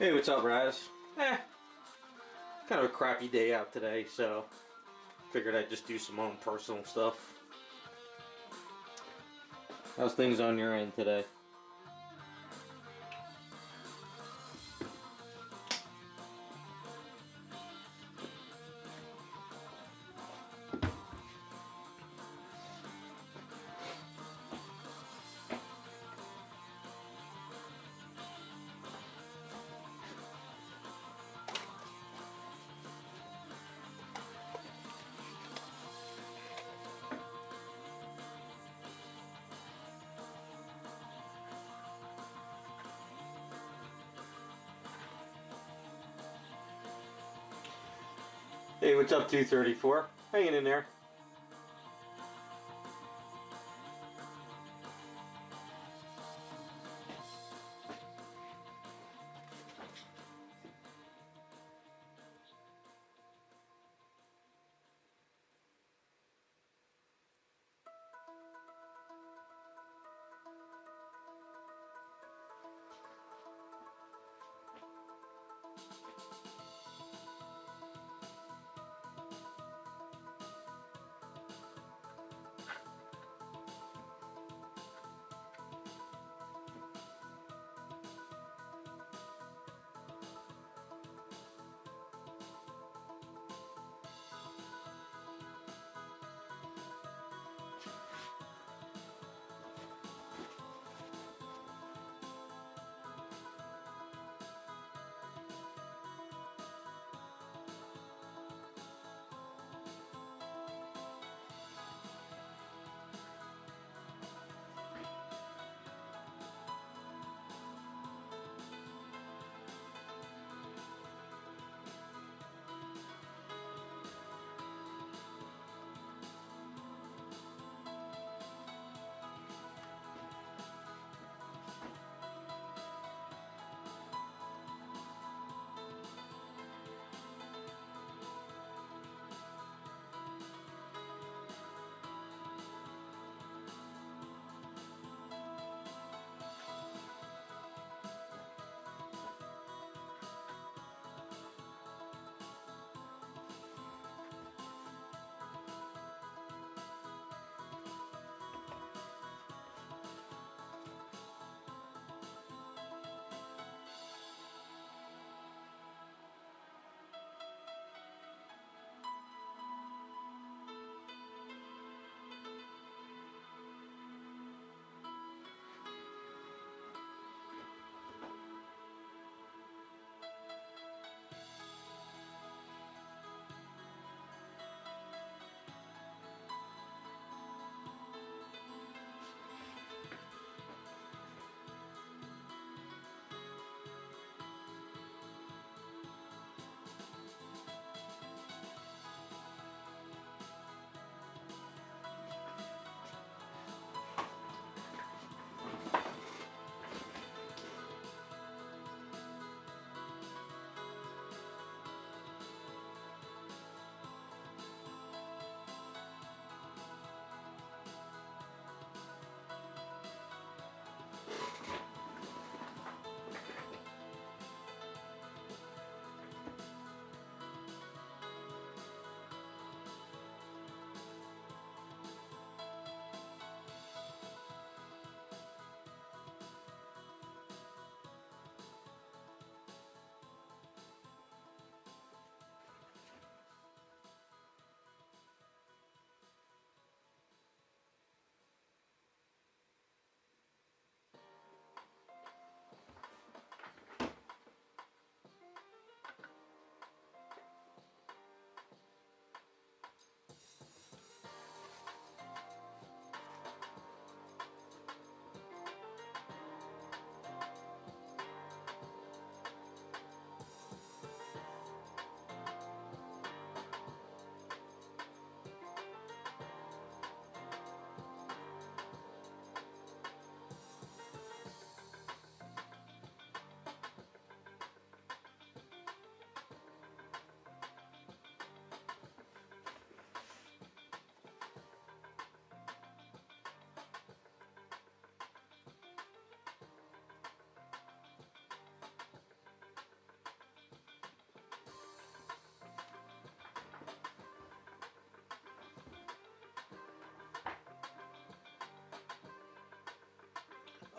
Hey, what's up, Raz? Kind of a crappy day out today, so figured I'd just do some own personal stuff. How's things on your end today? Hey, what's up, 234? Hanging in there.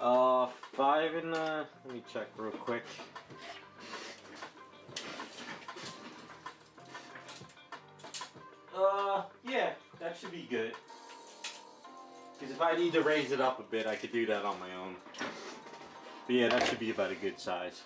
5 and let me check real quick. Yeah, that should be good. Because if I need to raise it up a bit, I could do that on my own. But yeah, that should be about a good size.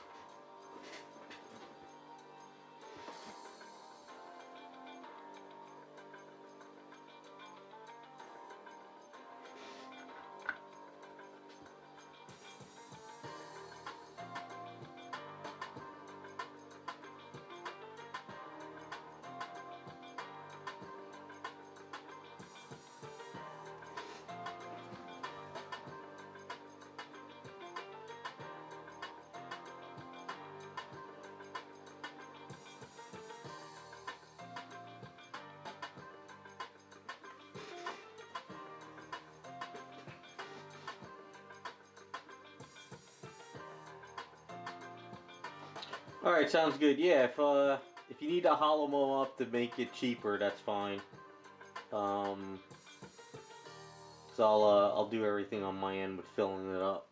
Alright, sounds good. Yeah, if you need to hollow mow up to make it cheaper, that's fine. So I'll do everything on my end with filling it up.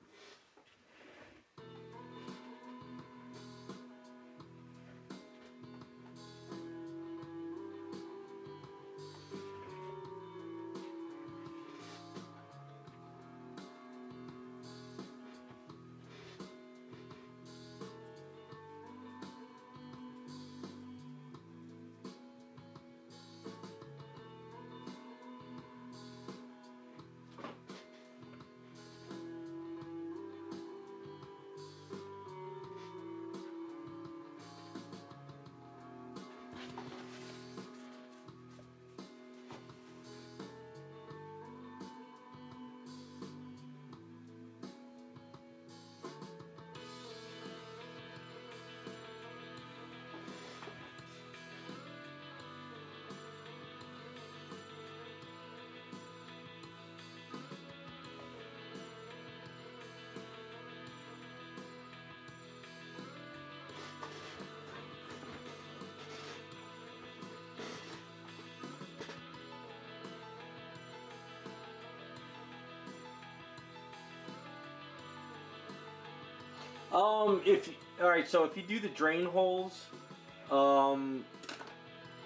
Alright, so if you do the drain holes,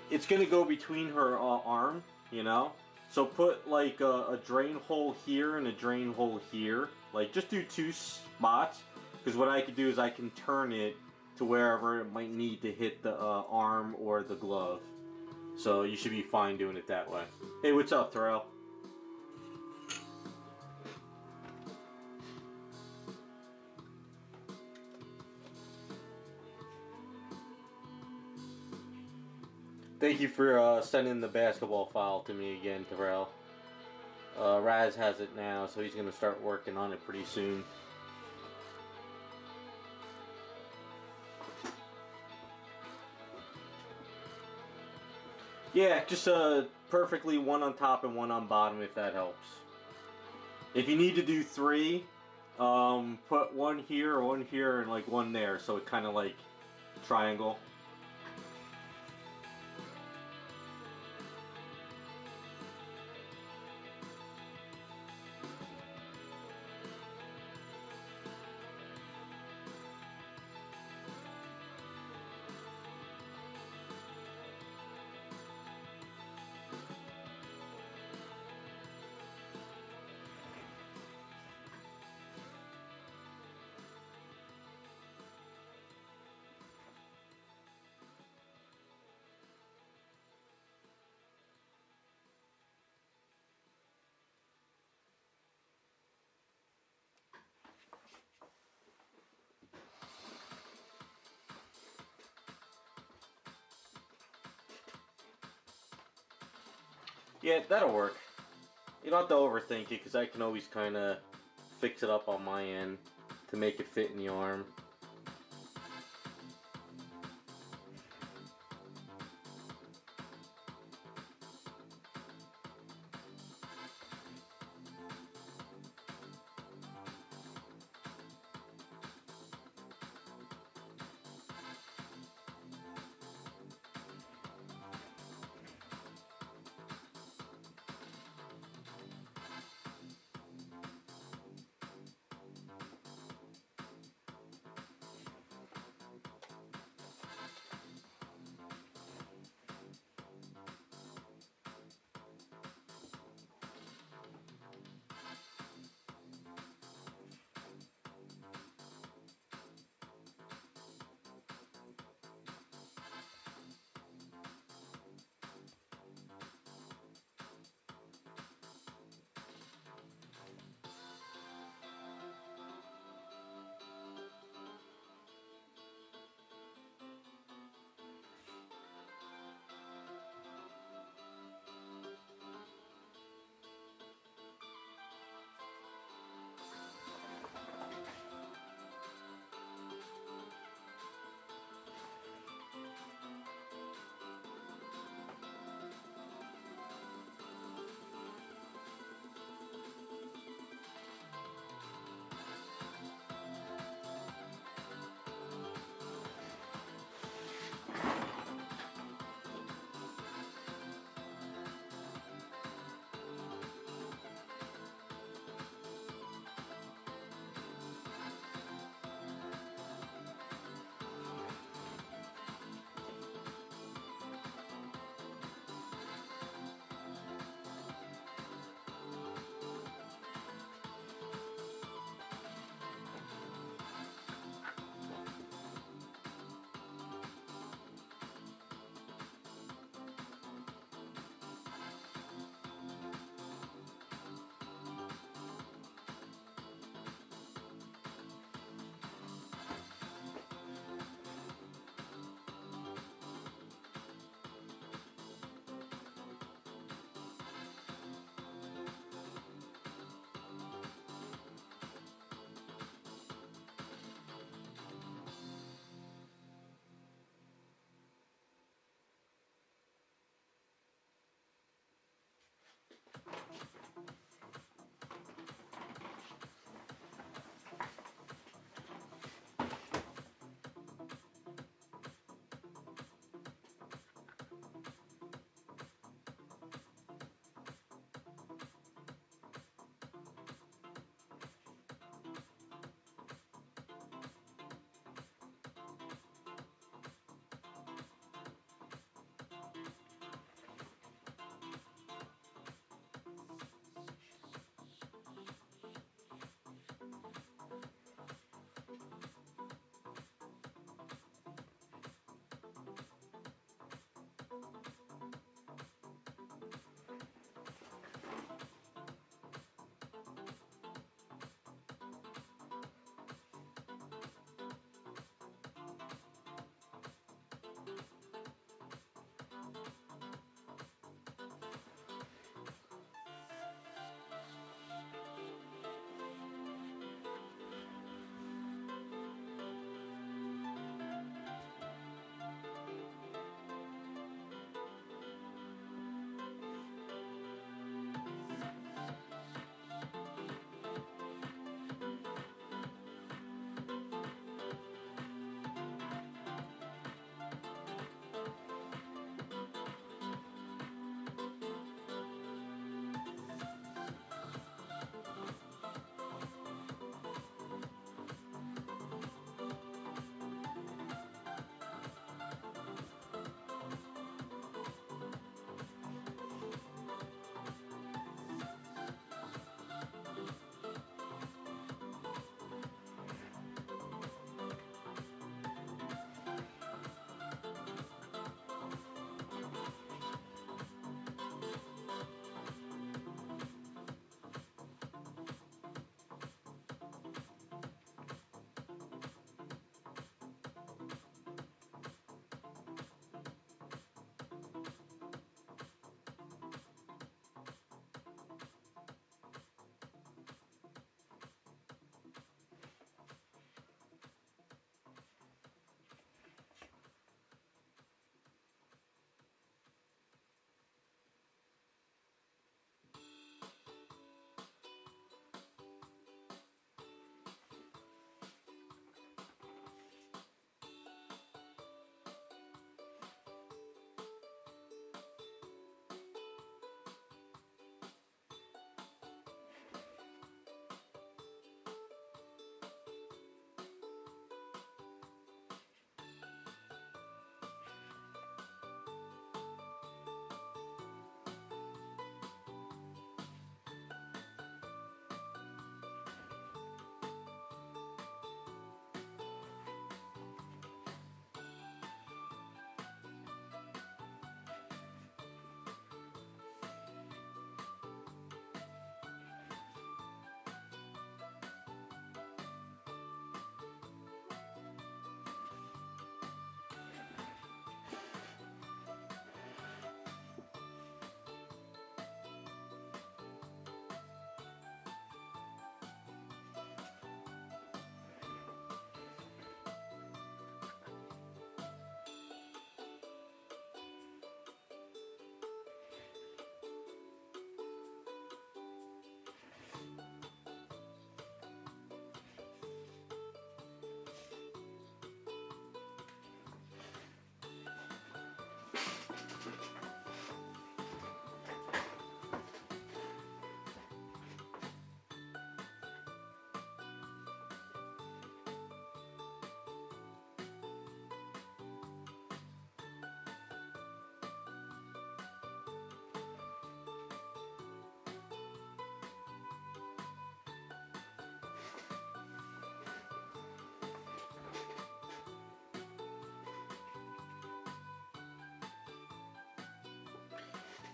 it's gonna go between her arm, you know? So put like a drain hole here and a drain hole here. Like just do 2 spots, because what I can do is I can turn it to wherever it might need to hit the arm or the glove. So you should be fine doing it that way. Hey, what's up, Terrell? Thank you for sending the basketball file to me again, Terrell. Raz has it now, so he's going to start working on it pretty soon. Yeah, just perfectly one on top and one on bottom, if that helps. If you need to do 3, put one here, and like one there, so it kind of like triangle. Yeah, that'll work. You don't have to overthink it, because I can always kind of fix it up on my end to make it fit in the arm.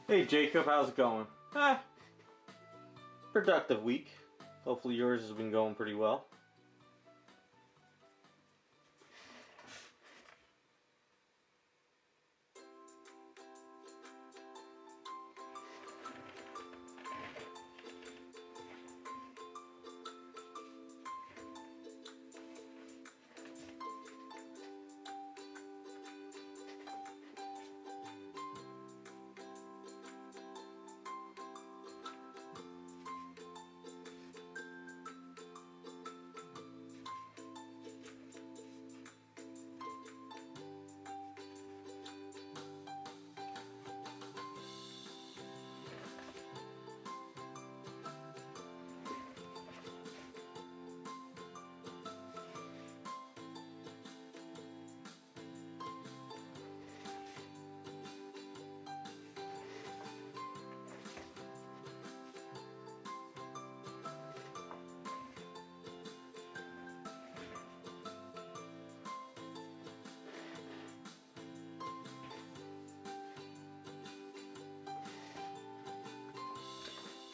Hey Jacob, how's it going? Productive week. Hopefully yours has been going pretty well.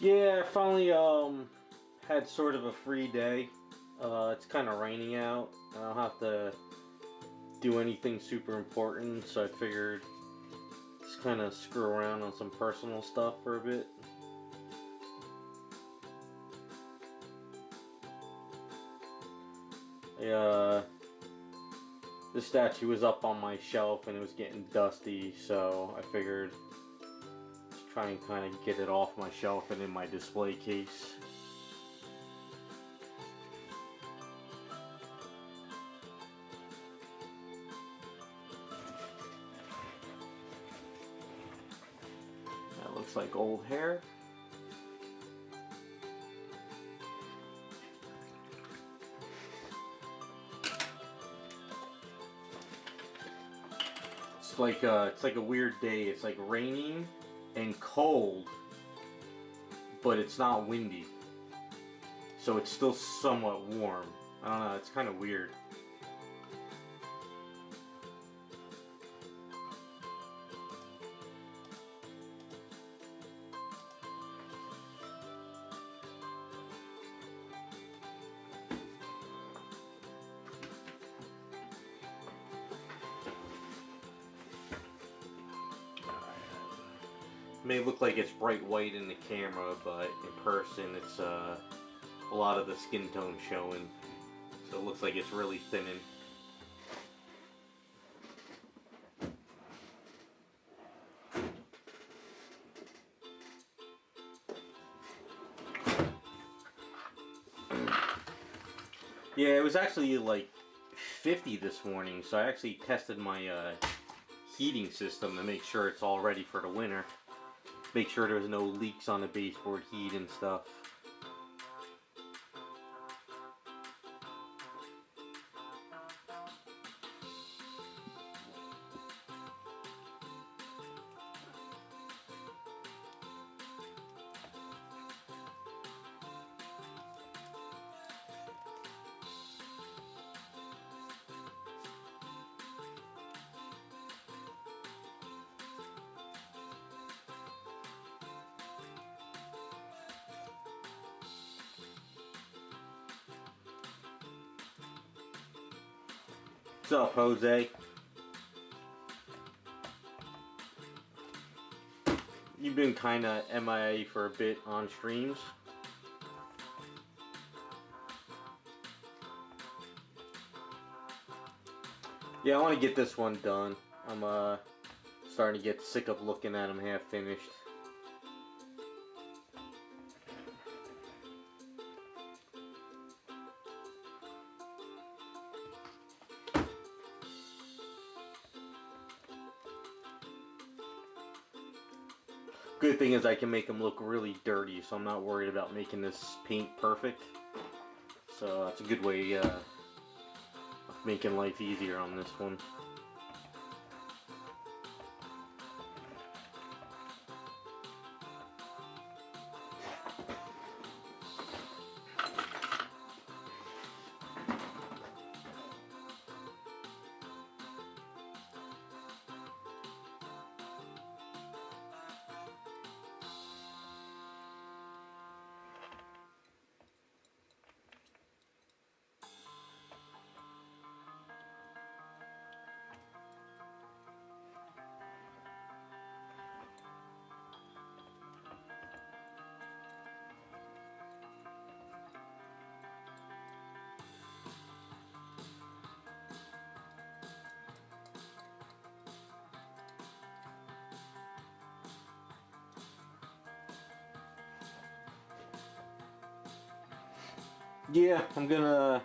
Yeah, I finally had sort of a free day. It's kind of raining out. I don't have to do anything super important, so I figured just kind of screw around on some personal stuff for a bit. This statue was up on my shelf and it was getting dusty, so I figured just try and kind of get it off my shelf and in my display case. That looks like old hair. It's like a weird day. It's like raining and cold, but it's not windy, so it's still somewhat warm. I don't know, it's kind of weird. May look like it's bright white in the camera, but in person it's a lot of the skin tone showing, so it looks like it's really thinning. Yeah, it was actually like 50 this morning, so I actually tested my heating system to make sure it's all ready for the winter. Make sure there's no leaks on the baseboard heat and stuff. What's up, Jose? You've been kind of MIA for a bit on streams. Yeah, I want to get this one done. I'm starting to get sick of looking at them half finished. Good thing is I can make them look really dirty, so I'm not worried about making this paint perfect. So that's a good way of making life easier on this one. Yeah, I'm gonna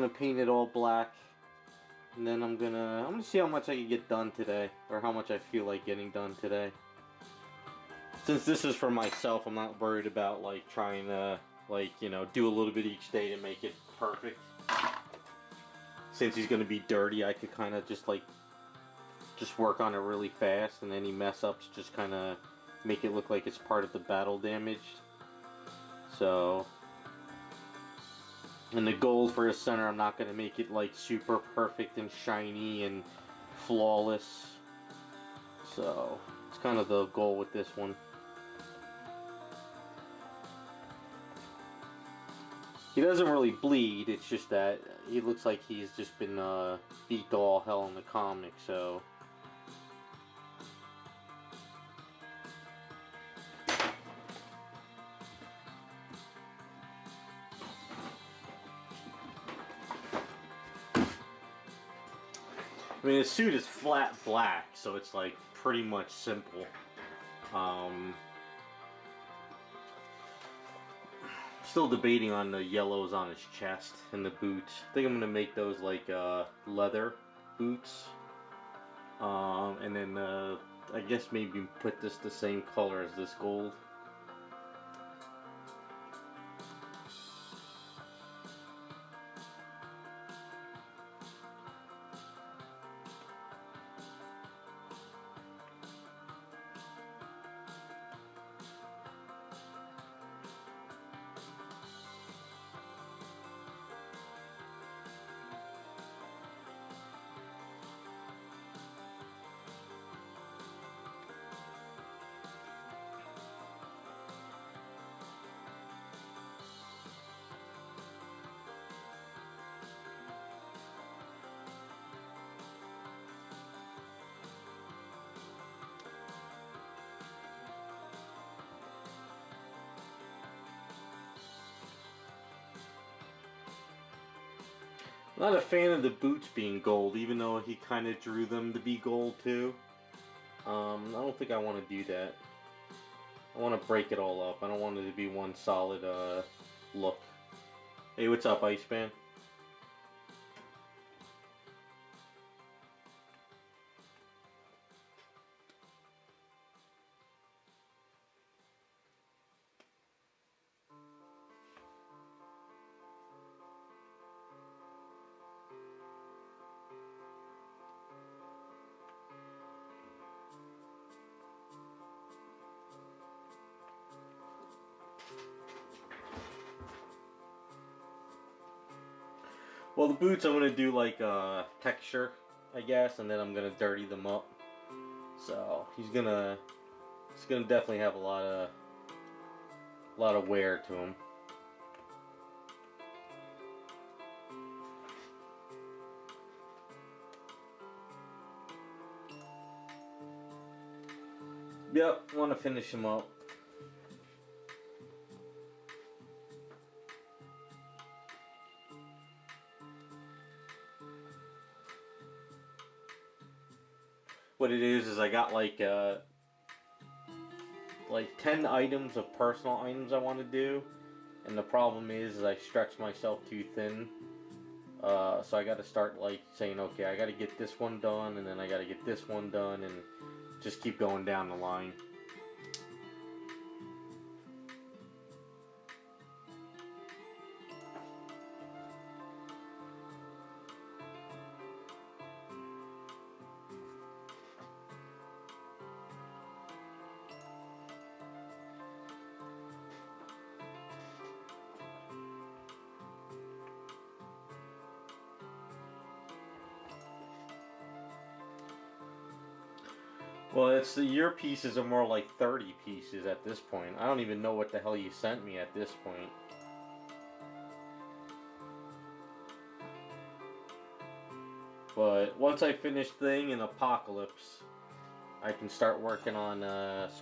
paint it all black, and then I'm gonna see how much I can get done today, or how much I feel like getting done today. Since this is for myself, I'm not worried about like trying to do a little bit each day to make it perfect. Since he's gonna be dirty, I could kind of just work on it really fast, and any mess ups just kind of make it look like it's part of the battle damage. So, and the gold for the center, I'm not gonna make it like super perfect and shiny and flawless. So, it's kind of the goal with this one. He doesn't really bleed, it's just that he looks like he's just been beat to all hell in the comic, so. I mean, his suit is flat black, so it's like pretty much simple. Still debating on the yellows on his chest and the boots. I think I'm gonna make those like leather boots, and then I guess maybe put this the same color as this gold. Not a fan of the boots being gold, even though he kind of drew them to be gold too. I don't think I want to do that. I want to break it all up. I don't want it to be one solid look. Hey, what's up, Iceman? Well, the boots I'm gonna do like texture, I guess, and then I'm gonna dirty them up. So he's gonna definitely have a lot of wear to him. Yep, want to finish him up. What it is I got like 10 items of personal items I want to do, and the problem is I stretch myself too thin. So I got to start like saying, okay, I got to get this one done, and then I got to get this one done, and just keep going down the line. Well, your pieces are more like 30 pieces at this point. I don't even know what the hell you sent me at this point. But once I finish Thing and Apocalypse, I can start working on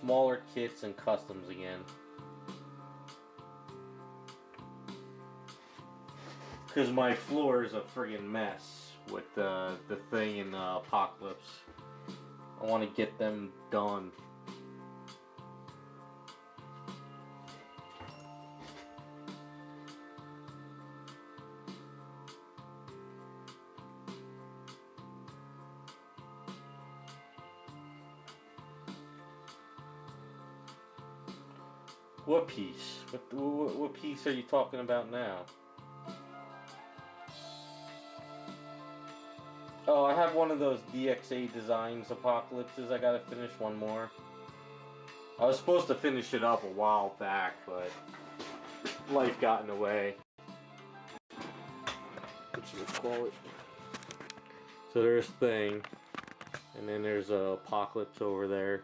smaller kits and customs again. Because my floor is a friggin' mess with the Thing and Apocalypse. I want to get them done. What piece? What piece are you talking about now? Oh, I have one of those DXA Designs Apocalypses. I gotta finish one more. I was supposed to finish it up a while back, but life got in the way. What should we call it? So there's Thing, and then there's a Apocalypse over there.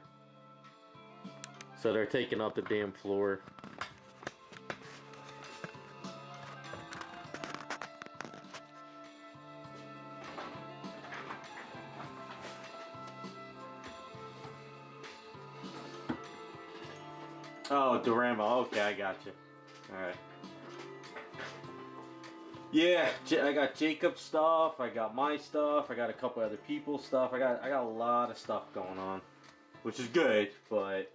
So they're taking up the damn floor. Oh, Dorama. Okay, I got you. Alright. Yeah, I got Jacob's stuff, I got my stuff, I got a couple other people's stuff. I got a lot of stuff going on, which is good, but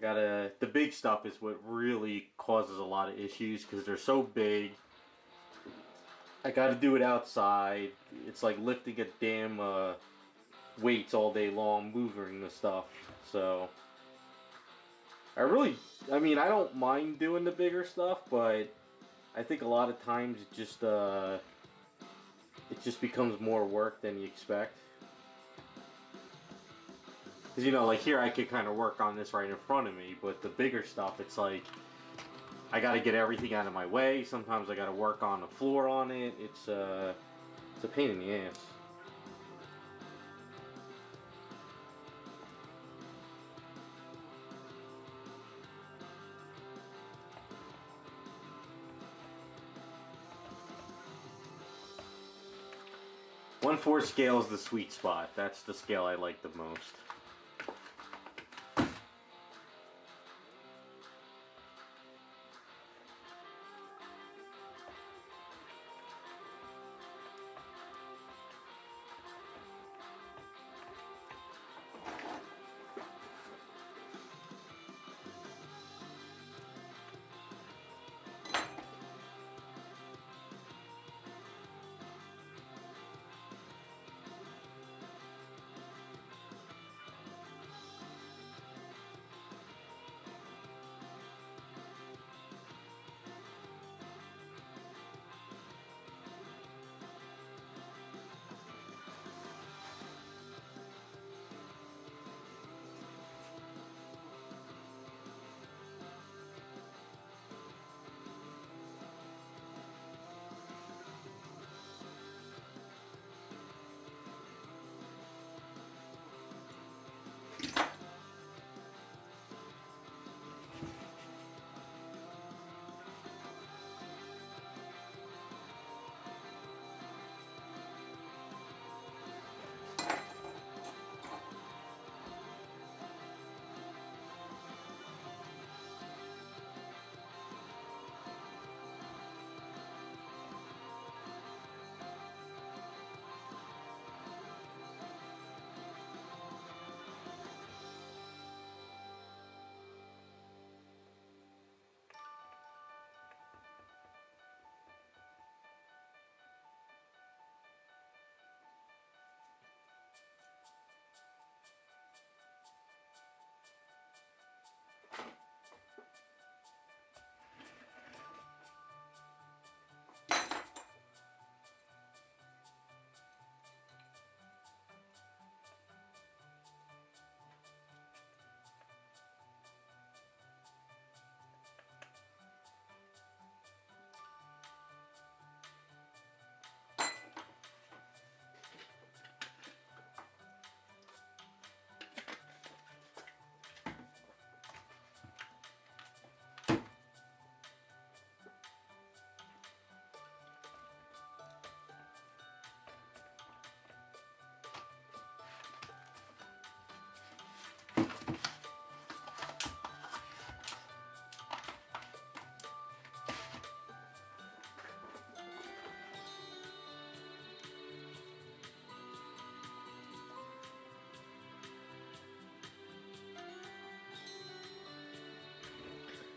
the big stuff is what really causes a lot of issues because they're so big. I gotta do it outside. It's like lifting a damn weights all day long, moving the stuff. So I mean, I don't mind doing the bigger stuff, but I think a lot of times it just becomes more work than you expect. Because, you know, like here I could kind of work on this right in front of me, but the bigger stuff, it's like I got to get everything out of my way. Sometimes I got to work on the floor on it. It's a pain in the ass. .1/4 scale is the sweet spot. That's the scale I like the most.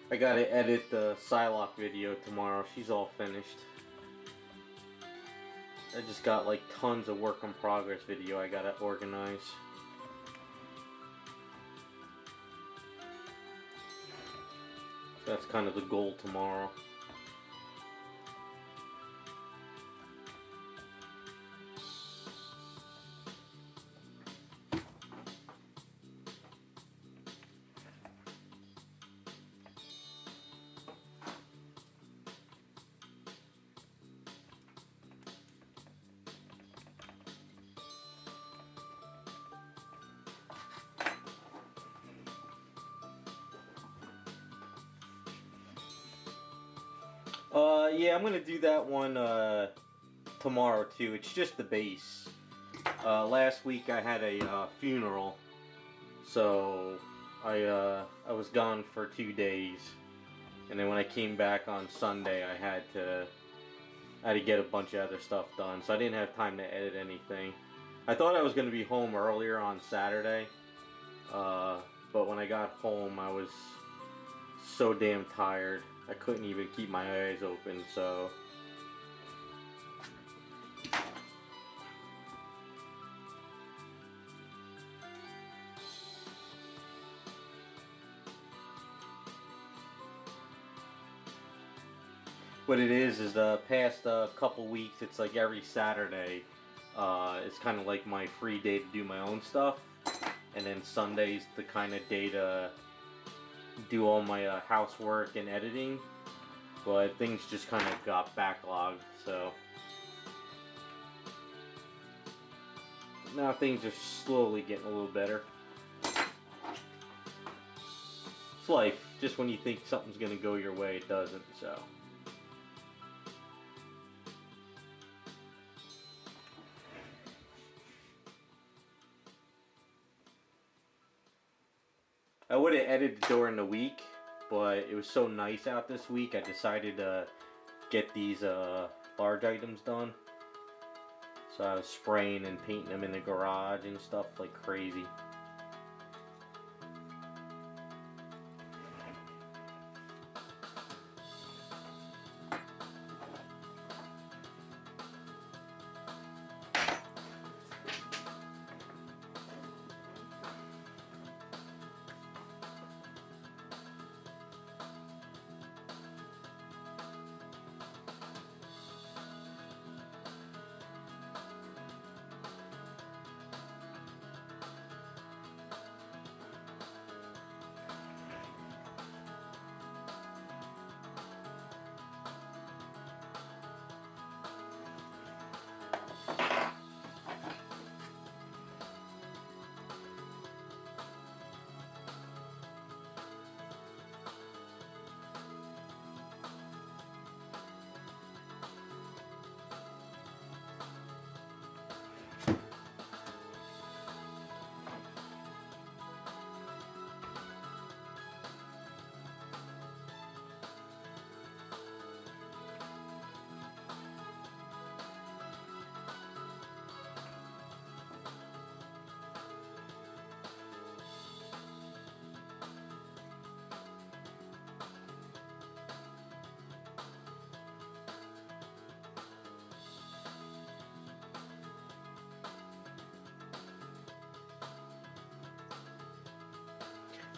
I gotta edit the Psylocke video tomorrow. She's all finished. I just got like tons of work in progress video I gotta organize. That's kind of the goal tomorrow. Yeah, I'm gonna do that one tomorrow too. It's just the base. Last week I had a funeral, so I was gone for 2 days, and then when I came back on Sunday, I had to get a bunch of other stuff done, so I didn't have time to edit anything. I thought I was gonna be home earlier on Saturday, but when I got home, I was so damn tired. I couldn't even keep my eyes open, so. What it is the past couple weeks, it's like every Saturday, it's kind of like my free day to do my own stuff. And then Sunday's the kind of day to do all my housework and editing, but things just kind of got backlogged, so now things are slowly getting a little better. It's life. Just when you think something's gonna go your way, it doesn't, so. I would have edited during the week, but it was so nice out this week, I decided to get these large items done. So I was spraying and painting them in the garage and stuff like crazy.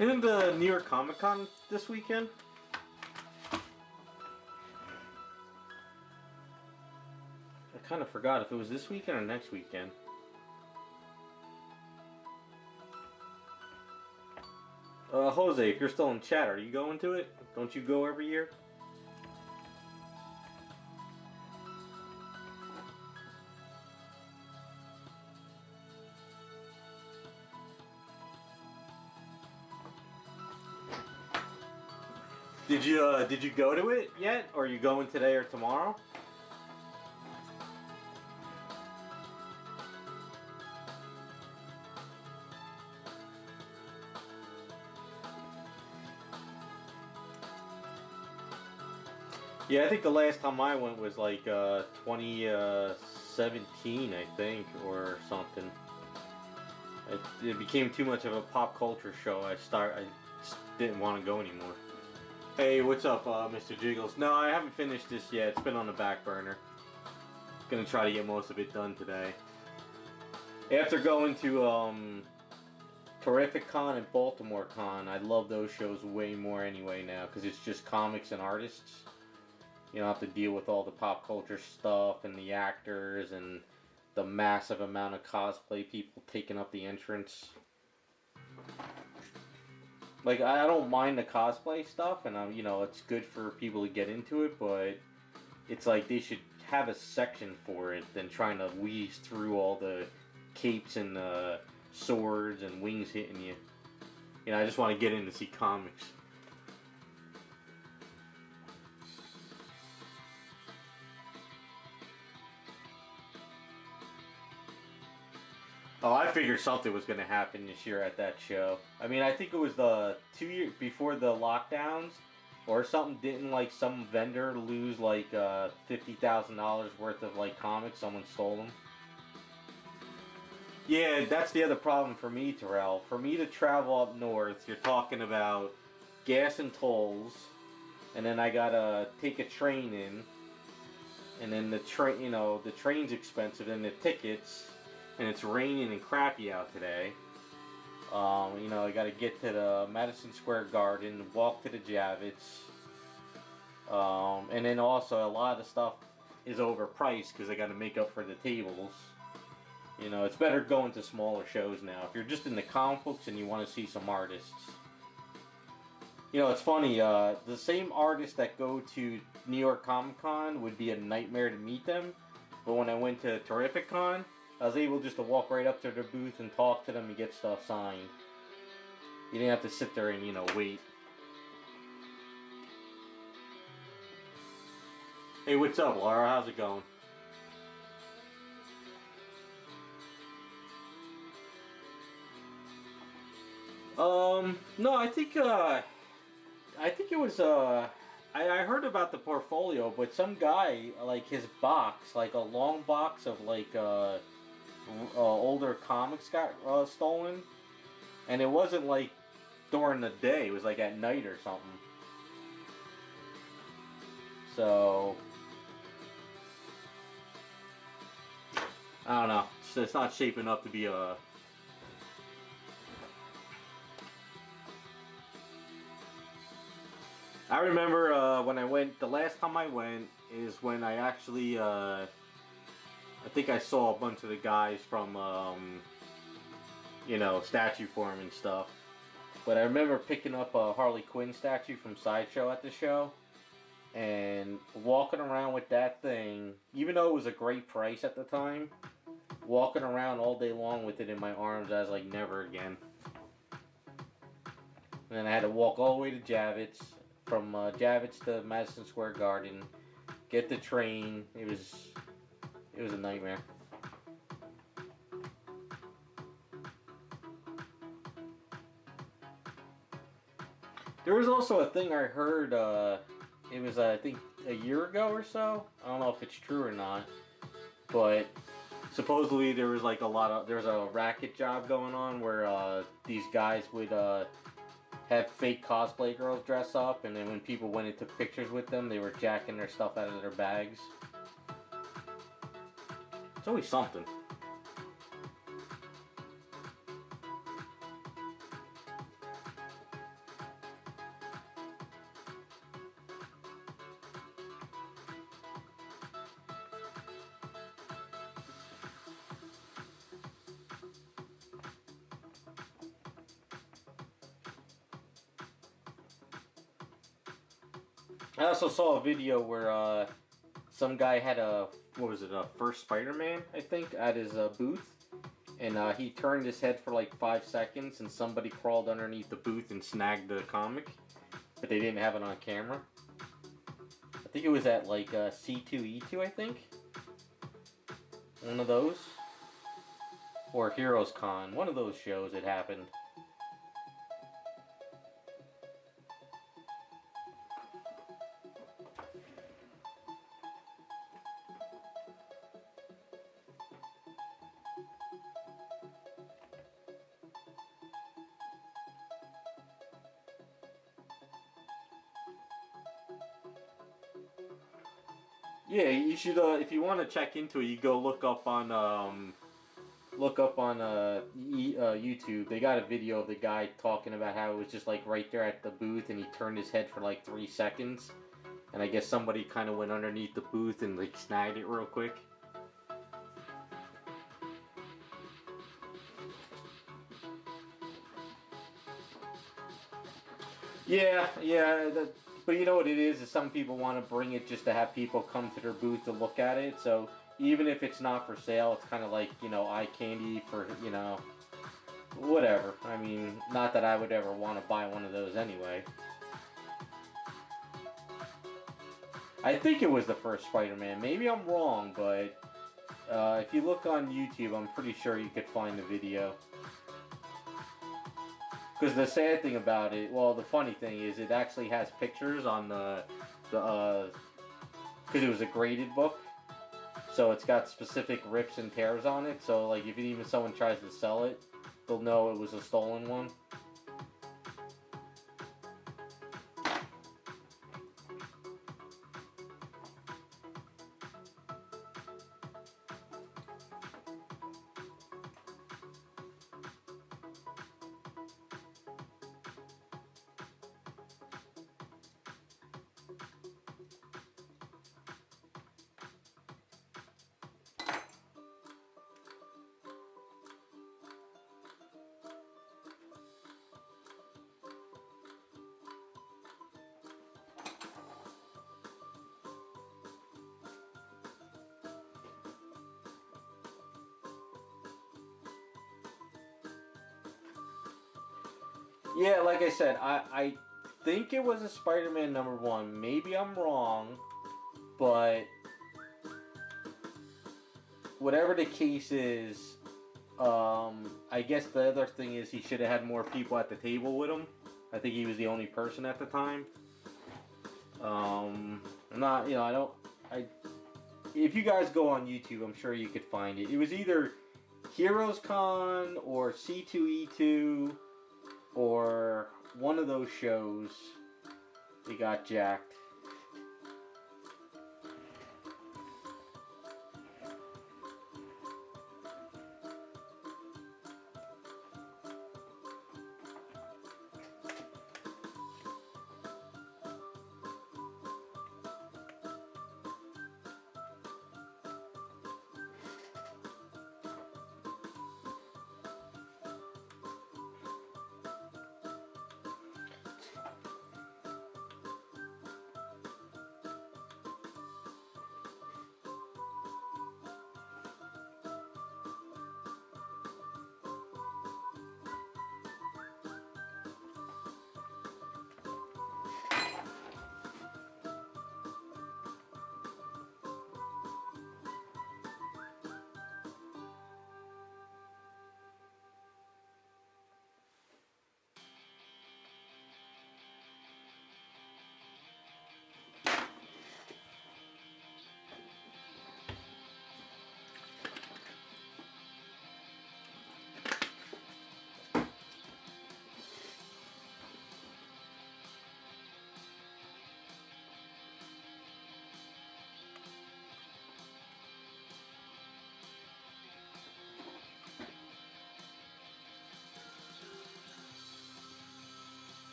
Isn't the New York Comic Con this weekend? I kind of forgot if it was this weekend or next weekend. Jose, if you're still in chat, are you going to it? Don't you go every year? Did you go to it yet? Or are you going today or tomorrow? Yeah, I think the last time I went was like 2017, I think, or something. It became too much of a pop culture show. I just didn't want to go anymore. Hey, what's up, Mr. Jiggles? No, I haven't finished this yet. It's been on the back burner. Gonna try to get most of it done today. After going to Terrific Con and Baltimore Con. I love those shows way more anyway now because it's just comics and artists. You don't have to deal with all the pop culture stuff and the actors and the massive amount of cosplay people taking up the entrance. Like, I don't mind the cosplay stuff, and you know, it's good for people to get into it, but it's like they should have a section for it than trying to wheeze through all the capes and swords and wings hitting you. You know, I just want to get in to see comics. Oh, I figured something was going to happen this year at that show. I mean, I think it was the 2 years before the lockdowns or something. Didn't like some vendor lose like $50,000 worth of like comics? Someone stole them. Yeah, that's the other problem for me, Terrell. For me to travel up north, you're talking about gas and tolls, and then I gotta take a train in, and then the train, you know, the train's expensive, and the tickets, and it's raining and crappy out today. You know, I gotta get to the Madison Square Garden, walk to the Javits, and then also a lot of the stuff is overpriced because I gotta make up for the tables. You know, it's better going to smaller shows now. If you're just in the comic books and you want to see some artists. You know, it's funny, the same artists that go to New York Comic Con would be a nightmare to meet them. But when I went to Terrific Con, I was able just to walk right up to their booth and talk to them and get stuff signed. You didn't have to sit there and, you know, wait. Hey, what's up, Laura? How's it going? No, I think it was, I heard about the portfolio, but some guy, like, his box, like, a long box of, like, older comics got, stolen, and it wasn't, like, during the day, it was, like, at night or something. So, I don't know, it's not shaping up to be a... I remember when I went, the last time I went is when I actually, I think I saw a bunch of the guys from, you know, statue form and stuff. But I remember picking up a Harley Quinn statue from Sideshow at the show and walking around with that thing, even though it was a great price at the time, walking around all day long with it in my arms, I was like, never again. And then I had to walk all the way to Javits. From Javits to Madison Square Garden, get the train. It was a nightmare. There was also a thing I heard. It was I think a year ago or so. I don't know if it's true or not, but supposedly there was like there's a racket job going on where these guys would have fake cosplay girls dress up, and then when people went and took pictures with them, they were jacking their stuff out of their bags. It's always something. I also saw a video where some guy had what was it, a first Spider-Man, I think, at his booth. And he turned his head for like 5 seconds and somebody crawled underneath the booth and snagged the comic. But they didn't have it on camera. I think it was at like C2E2, I think. One of those. Or Heroes Con. One of those shows it happened. Yeah, you should, if you want to check into it, you go look up on, look up on YouTube. They got a video of the guy talking about how it was just like right there at the booth, and he turned his head for like 3 seconds, and I guess somebody kind of went underneath the booth and like snagged it real quick. Yeah, yeah. But you know what it is some people want to bring it just to have people come to their booth to look at it. So even if it's not for sale, it's kind of like, you know, eye candy for, you know, whatever. I mean, not that I would ever want to buy one of those anyway. I think it was the first Spider-Man. Maybe I'm wrong, but if you look on YouTube, I'm pretty sure you could find the video. Because the sad thing about it, well, the funny thing is, it actually has pictures on because it was a graded book, so it's got specific rips and tears on it. So, like, if even someone tries to sell it, they'll know it was a stolen one. Yeah, like I said, I think it was a Spider-Man #1. Maybe I'm wrong, but whatever the case is, I guess the other thing is he should have had more people at the table with him. I think he was the only person at the time. I'm not, you know, if you guys go on YouTube, I'm sure you could find it. It was either Heroes Con or C2E2 or one of those shows. It got jacked.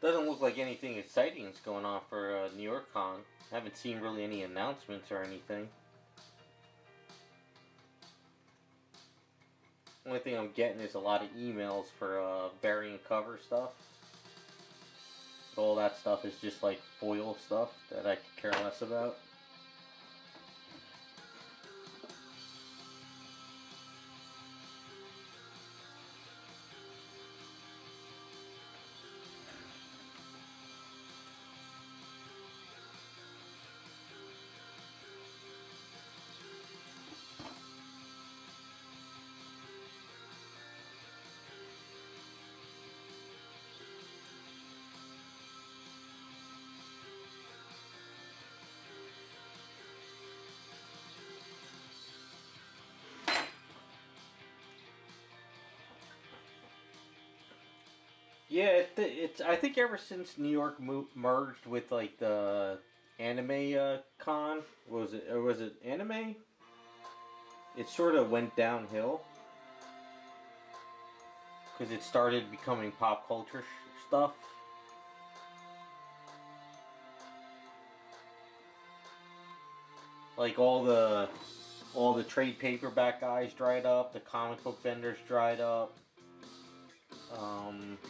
Doesn't look like anything exciting is going on for New York Con. Haven't seen really any announcements or anything. Only thing I'm getting is a lot of emails for variant cover stuff. But all that stuff is just like foil stuff that I could care less about. Yeah, it's. I think ever since New York merged with like the anime con, was it or was it anime? It sort of went downhill because it started becoming pop culture stuff. Like all the trade paperback guys dried up, the comic book vendors dried up.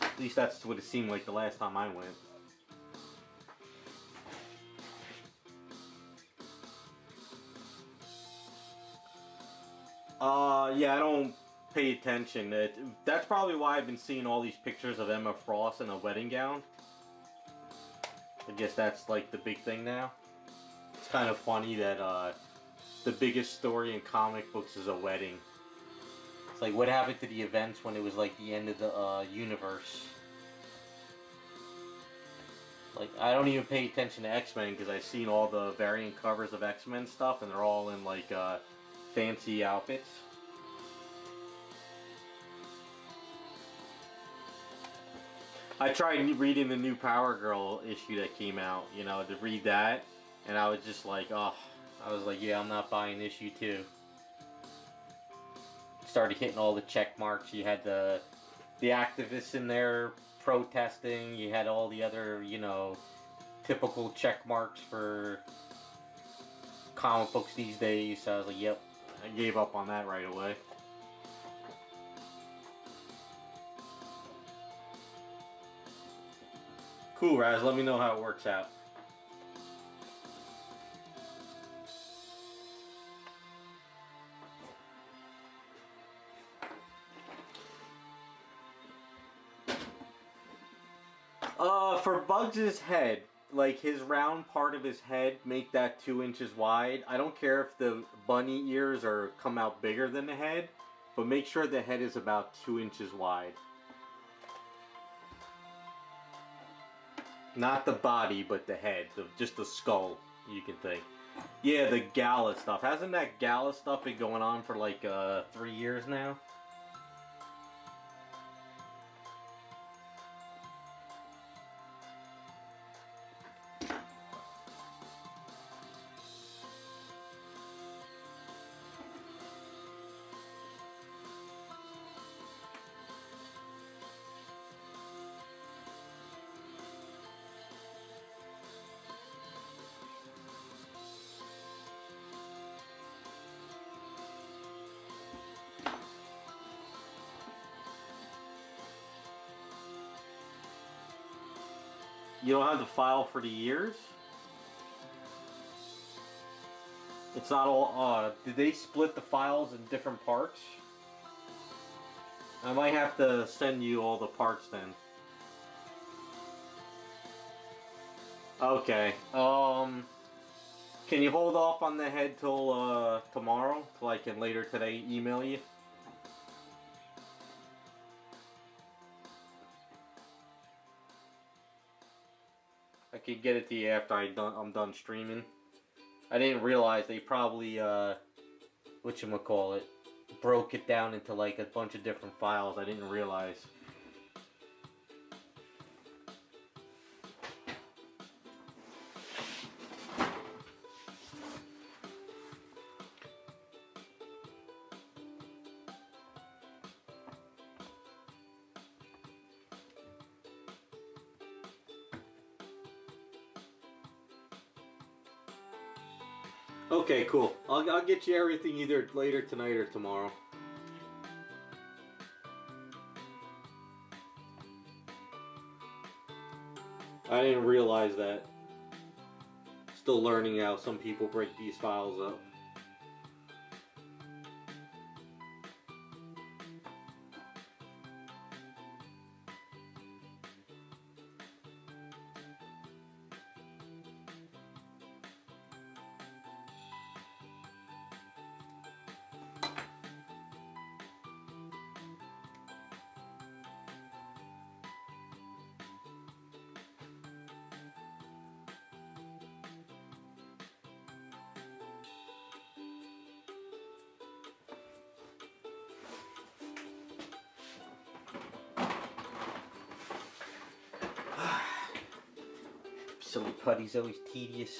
At least that's what it seemed like the last time I went. Yeah, I don't pay attention. That's probably why I've been seeing all these pictures of Emma Frost in a wedding gown. I guess that's like the big thing now. It's kind of funny that the biggest story in comic books is a wedding. It's like, what happened to the events when it was like the end of the universe? Like, I don't even pay attention to X-Men because I've seen all the variant covers of X-Men stuff and they're all in like fancy outfits. I tried reading the new Power Girl issue that came out, you know, to read that, and I was just like, oh, I was like, yeah, I'm not buying issue 2. Started hitting all the check marks. You had the activists in there protesting. You had all the other, you know, typical check marks for comic books these days. So I was like, yep, I gave up on that right away. Cool, Raz. Let me know how it works out. For Bugs' head, like his round part of his head, make that 2 inches wide. I don't care if the bunny ears are come out bigger than the head, but make sure the head is about 2 inches wide. Not the body, but the head, just the skull, you can think. Yeah, the Gala stuff. Hasn't that Gala stuff been going on for like 3 years now? You don't have the file for the years? It's not all, did they split the files in different parts? I might have to send you all the parts then. Okay, can you hold off on the head till, tomorrow? Till I can later today email you? I could get it to you after I'm done streaming. I didn't realize they probably, whatchamacallit, broke it down into like a bunch of different files. I didn't realize. Okay, cool. I'll get you everything either later tonight or tomorrow. I didn't realize that. Still learning how some people break these files up. Silly putty's always tedious.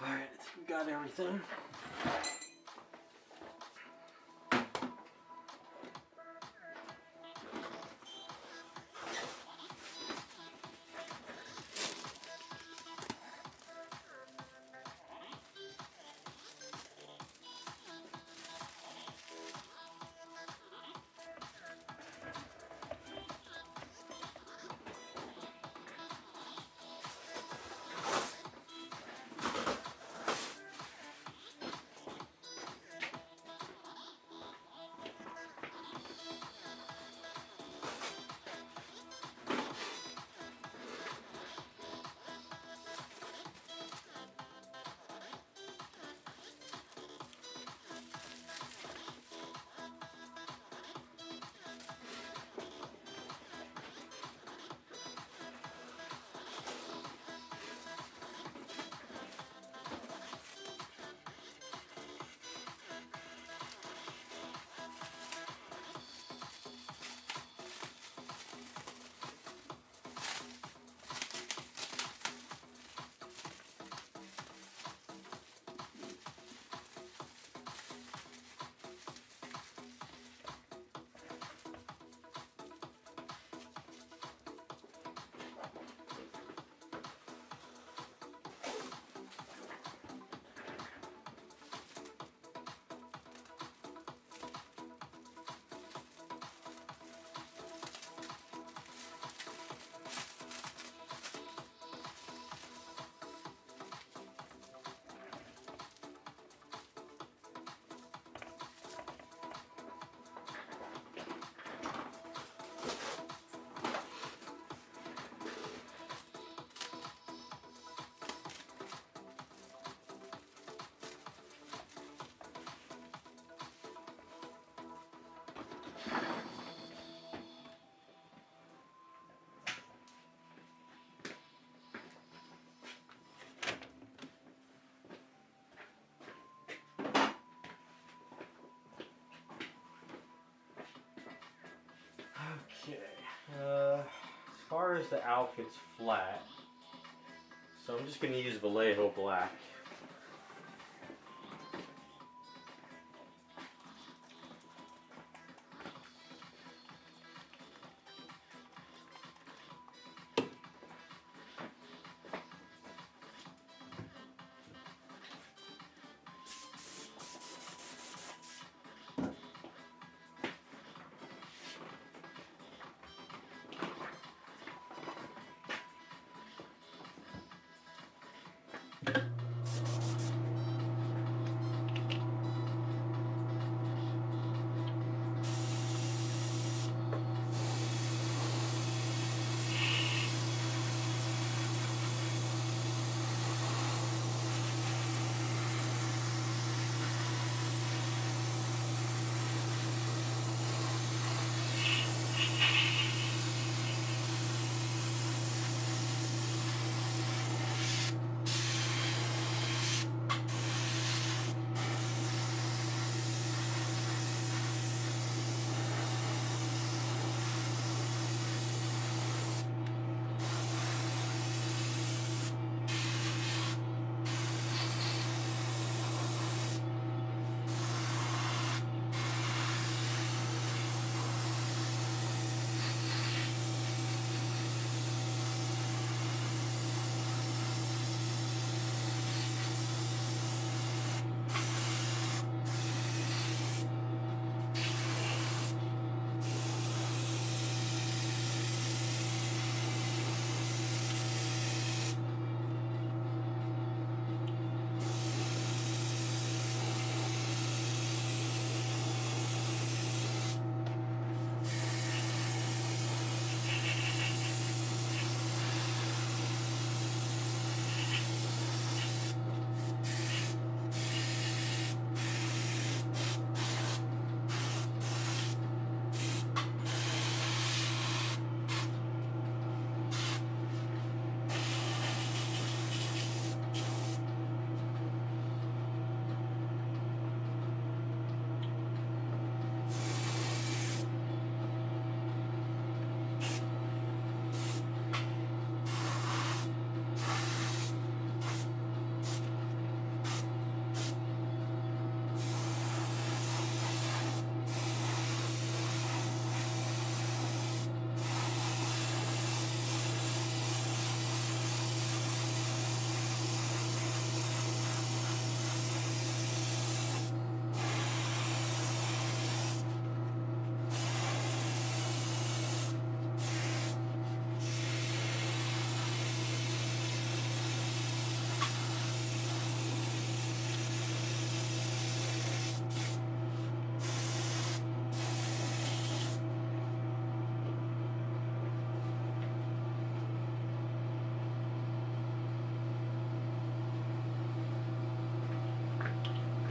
Alright, I think we got everything. Okay, as far as the outfit's flat, so I'm just going to use Vallejo black.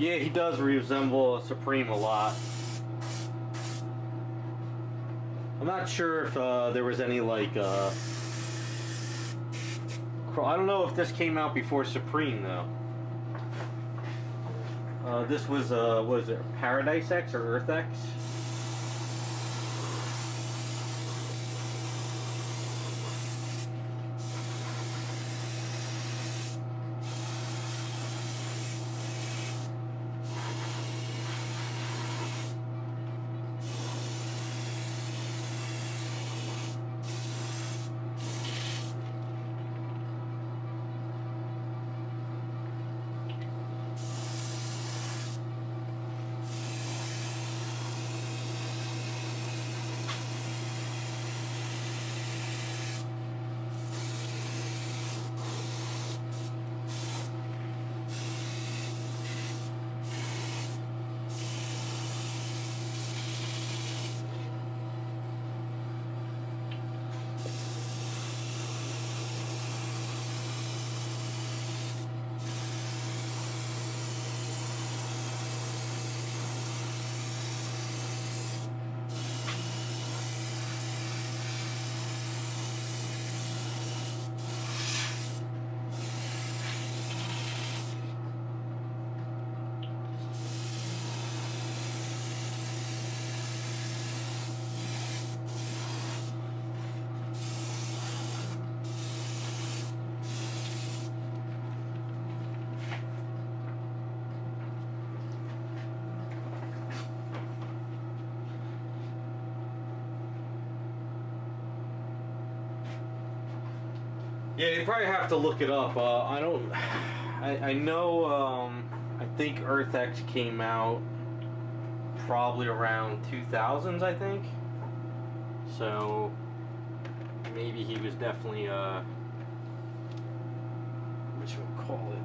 Yeah, he does resemble a Supreme a lot. I'm not sure if there was any like I don't know if this came out before Supreme though. This was what is it, Paradise X or Earth X? Yeah, you probably have to look it up. I know. I think Earth X came out probably around 2000s. I think. So maybe he was definitely what should we call it?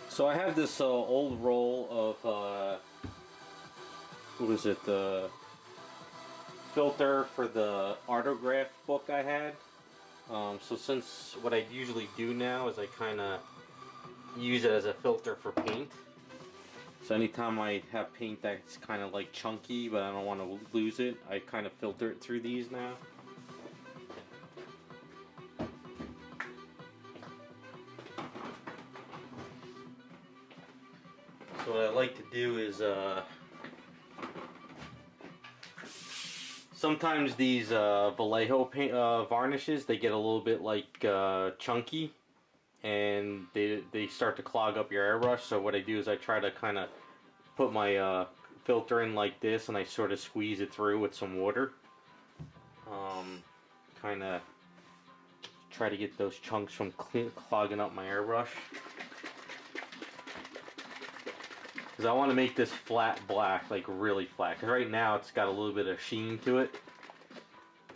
So I have this old roll of what was it, the filter for the autograph book I had. So since what I usually do now is I kind of use it as a filter for paint. So anytime I have paint that's kind of like chunky but I don't want to lose it, I kind of filter it through these now. So what I like to do is sometimes these Vallejo paint, varnishes, they get a little bit like chunky and they start to clog up your airbrush. So what I do is I try to kind of put my filter in like this and I sort of squeeze it through with some water. Kind of try to get those chunks from clogging up my airbrush. Because I want to make this flat black, like really flat. Because right now it's got a little bit of sheen to it.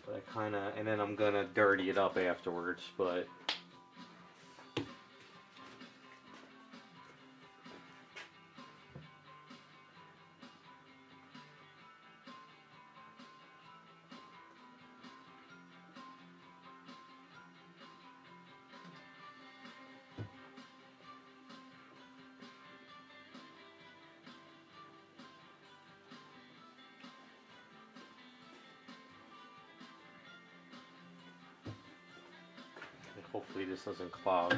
But I kind of, and then I'm going to dirty it up afterwards. But Hopefully this doesn't clog.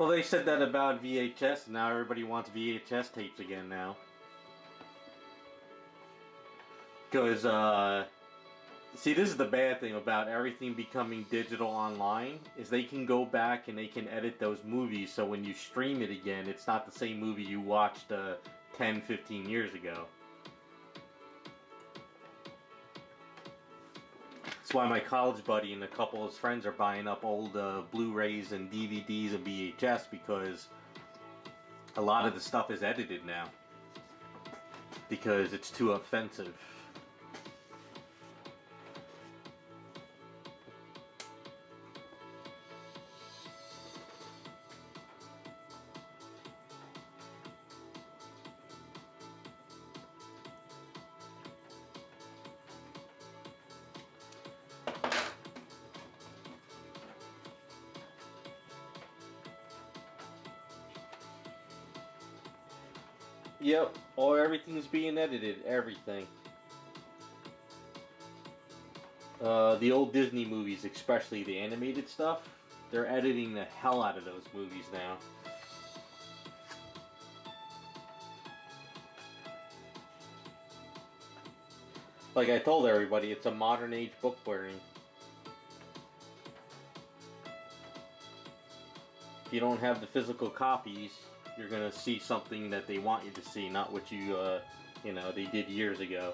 Well, they said that about VHS, and now everybody wants VHS tapes again now. Because, see, this is the bad thing about everything becoming digital online, is they can go back and they can edit those movies so when you stream it again, it's not the same movie you watched 10, 15 years ago. That's why my college buddy and a couple of his friends are buying up old Blu-rays and DVDs and VHS because a lot of the stuff is edited now because it's too offensive. Yep, everything's being edited, everything. The old Disney movies, especially the animated stuff, they're editing the hell out of those movies now. Like I told everybody, it's a modern age book learning. If you don't have the physical copies, you're gonna see something that they want you to see, not what you, you know, they did years ago.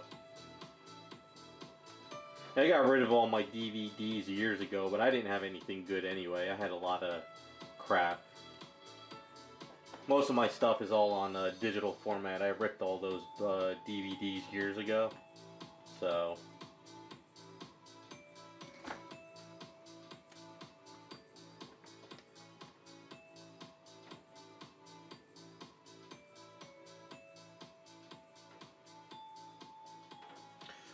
I got rid of all my DVDs years ago, but I didn't have anything good anyway. I had a lot of crap. Most of my stuff is all on digital format. I ripped all those DVDs years ago, so...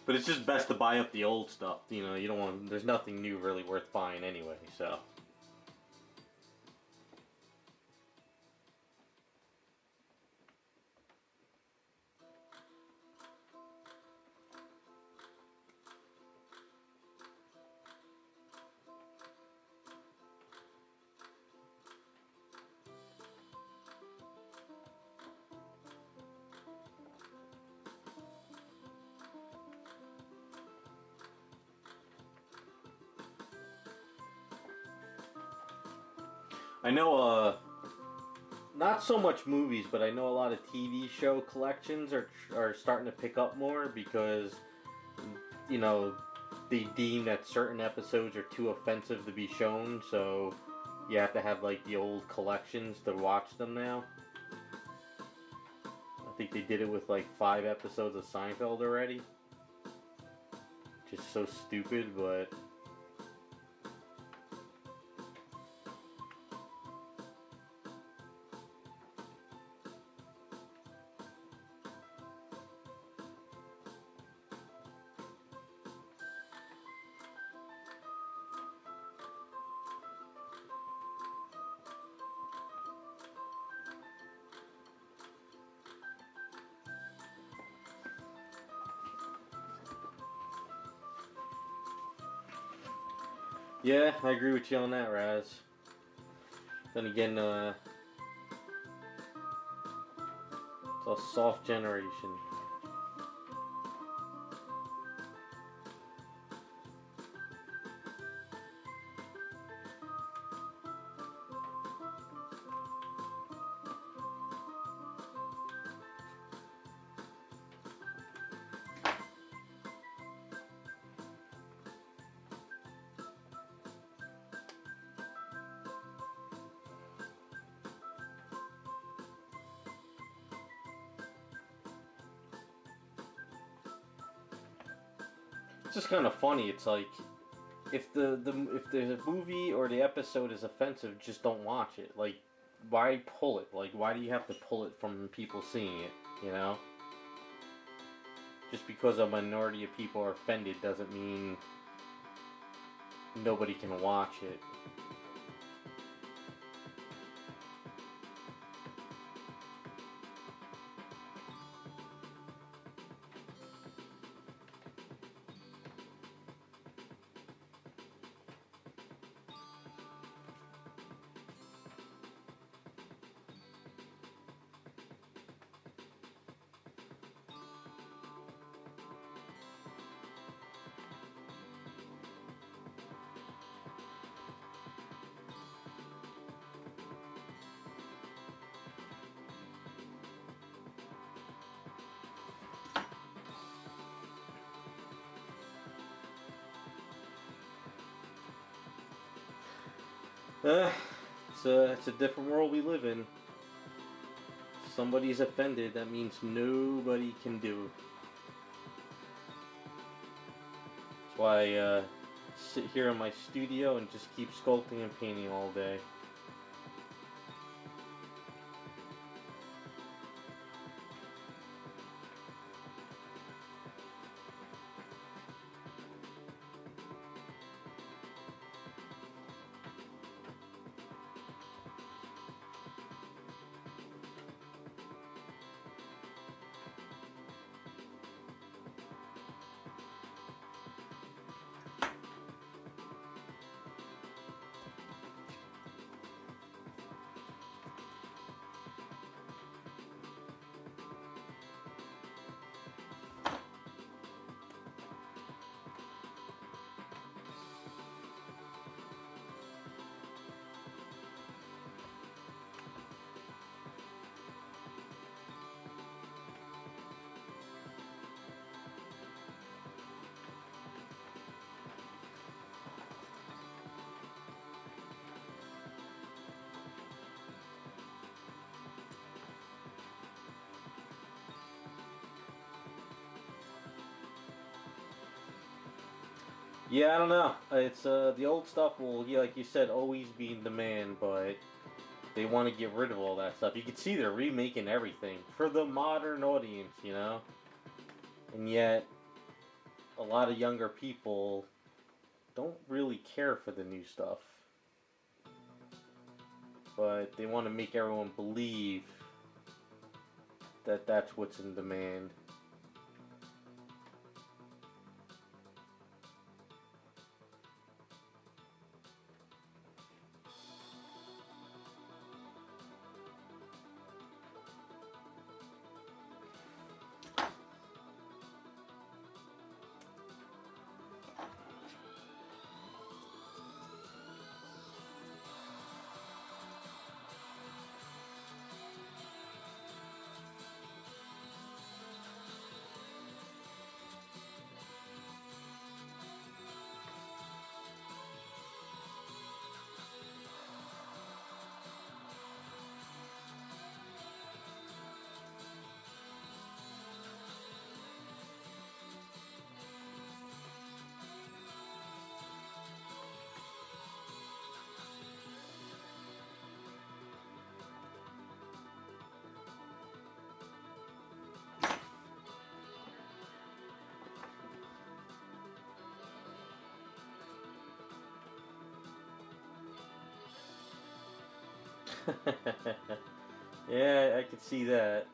But it's just best to buy up the old stuff, you know, you don't want, there's nothing new really worth buying anyway, so. I know, not so much movies, but I know a lot of TV show collections are starting to pick up more because, you know, they deem that certain episodes are too offensive to be shown, so you have to have, like, the old collections to watch them now. I think they did it with, like, 5 episodes of Seinfeld already. Just so stupid, but... Yeah, I agree with you on that, Raz. Then again, it's a soft generation. It's just kind of funny. It's like, if the movie or the episode is offensive, just don't watch it. Like, why pull it? Like, why do you have to pull it from people seeing it? You know? Just because a minority of people are offended doesn't mean nobody can watch it. It's a different world we live in. Somebody's offended, that means nobody can do. That's why I sit here in my studio and just keep sculpting and painting all day. Yeah, I don't know. It's the old stuff will, yeah, like you said, always be in demand, but they want to get rid of all that stuff. You can see they're remaking everything for the modern audience, you know? And yet, a lot of younger people don't really care for the new stuff. But they want to make everyone believe that that's what's in demand. Yeah, I could see that.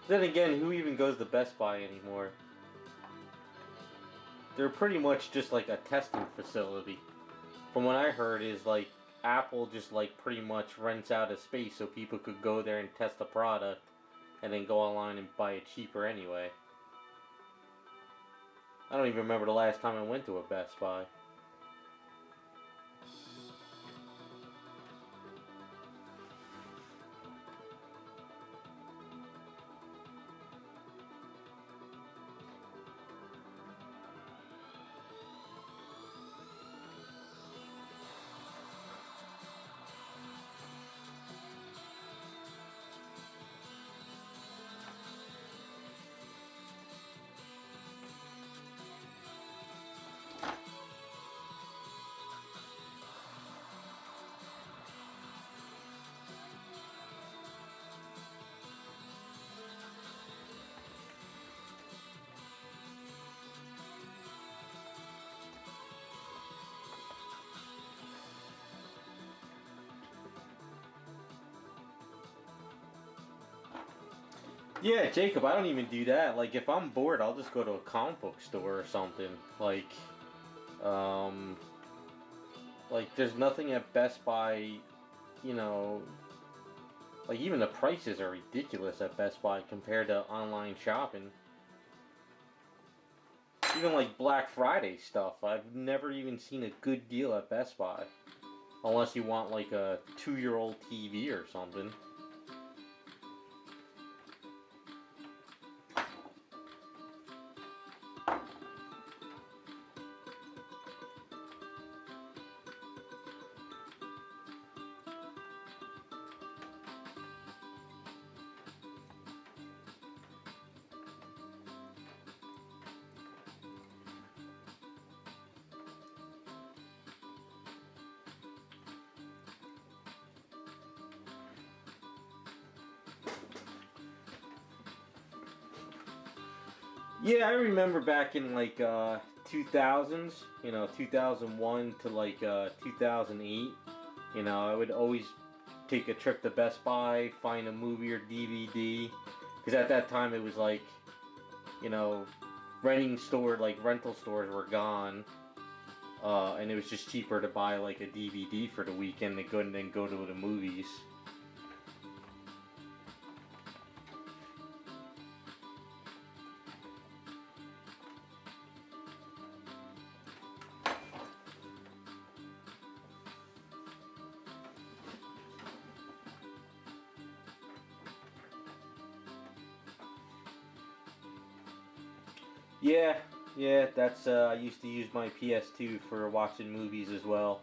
Then again, who even goes to Best Buy anymore? They're pretty much just like a testing facility. From what I heard is like Apple just like pretty much rents out a space so people could go there and test the product and then go online and buy it cheaper anyway. I don't even remember the last time I went to a Best Buy. Yeah, Jacob, I don't even do that. Like, if I'm bored, I'll just go to a comic book store or something. Um, like there's nothing at Best Buy, you know, like even the prices are ridiculous at Best Buy compared to online shopping. Even like Black Friday stuff, I've never even seen a good deal at Best Buy. Unless you want like a 2-year-old TV or something. Yeah, I remember back in like 2000s, you know, 2001 to like 2008. You know, I would always take a trip to Best Buy, find a movie or DVD, because at that time it was like, you know, rental stores were gone, and it was just cheaper to buy like a DVD for the weekend than go to the movies. Yeah, yeah, that's I used to use my PS2 for watching movies as well.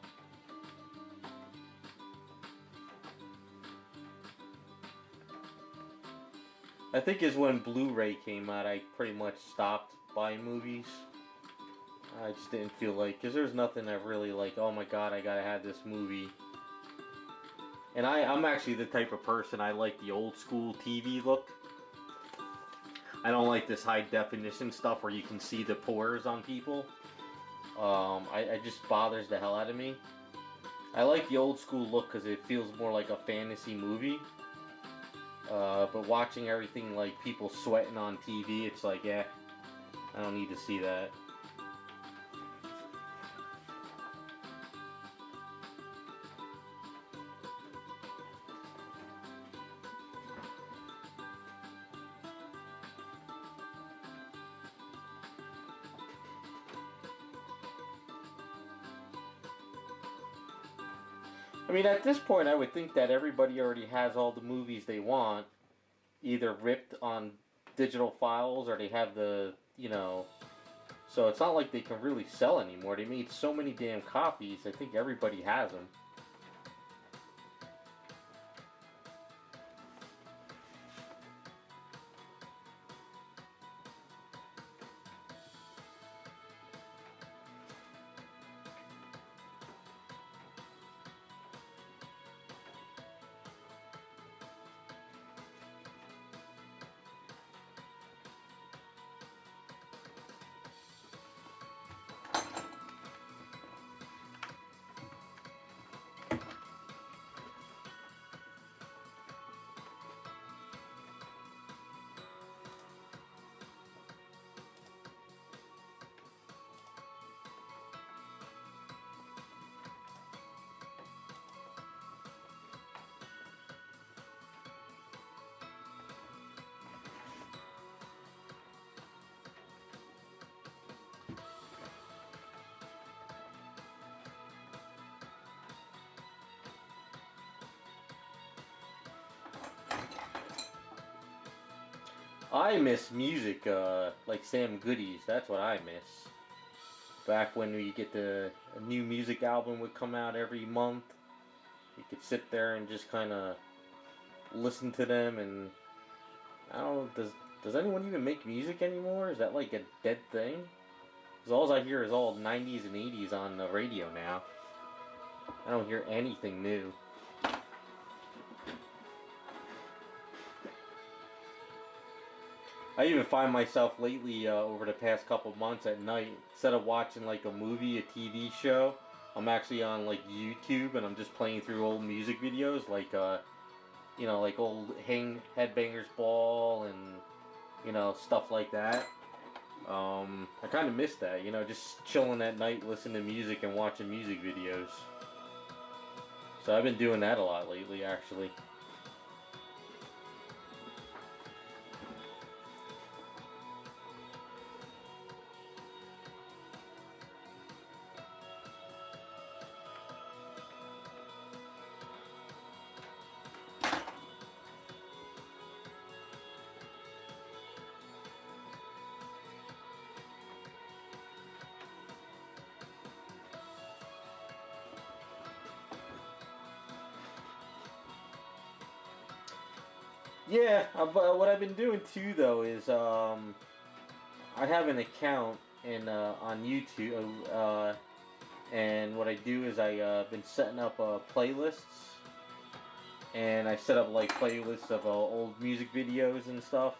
I think is when Blu-ray came out, I pretty much stopped buying movies. I just didn't feel like, because there's nothing that really like, oh my god, I gotta have this movie. And I'm actually the type of person, I like the old school TV look. I don't like this high definition stuff where you can see the pores on people. I just bothers the hell out of me. I like the old school look because it feels more like a fantasy movie. But watching everything like people sweating on TV, it's like, yeah, I don't need to see that. I mean, at this point, I would think that everybody already has all the movies they want, either ripped on digital files or they have the, you know, so it's not like they can really sell anymore. They made so many damn copies, I think everybody has them. I miss music, like Sam Goody's. That's what I miss. Back when we get a new music album would come out every month, you could sit there and just kind of listen to them. And I don't know, does anyone even make music anymore? Is that like a dead thing? Because all I hear is all 90s and 80s on the radio now. I don't hear anything new. I even find myself lately, over the past couple months at night, instead of watching like a movie, a TV show, I'm actually on like YouTube and I'm just playing through old music videos, like you know, like old Headbangers Ball and you know stuff like that. I kind of miss that, you know, just chilling at night, listening to music and watching music videos. So I've been doing that a lot lately, actually. Yeah, but what I've been doing too though is I have an account in on YouTube, and what I do is I been setting up playlists, and I set up like playlists of old music videos and stuff.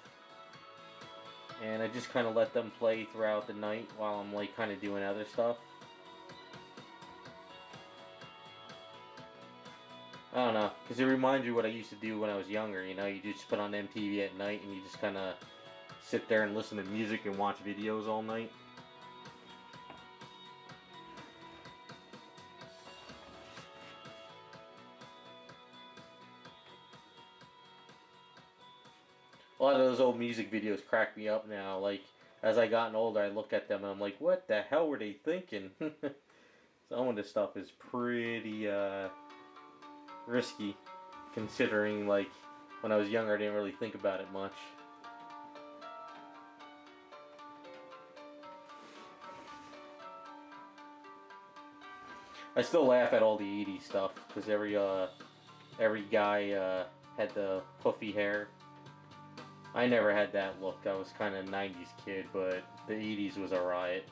and I just kind of let them play throughout the night while I'm like kind of doing other stuff. I don't know, because it reminds me what I used to do when I was younger, you know, you just put on MTV at night and you just kind of sit there and listen to music and watch videos all night. A lot of those old music videos crack me up now. Like, as I gotten older, I look at them and I'm like, what the hell were they thinking? Some of this stuff is pretty risky, considering, like, when I was younger, I didn't really think about it much. I still laugh at all the 80s stuff, because every guy had the puffy hair. I never had that look. I was kind of a 90s kid, but the 80s was a riot.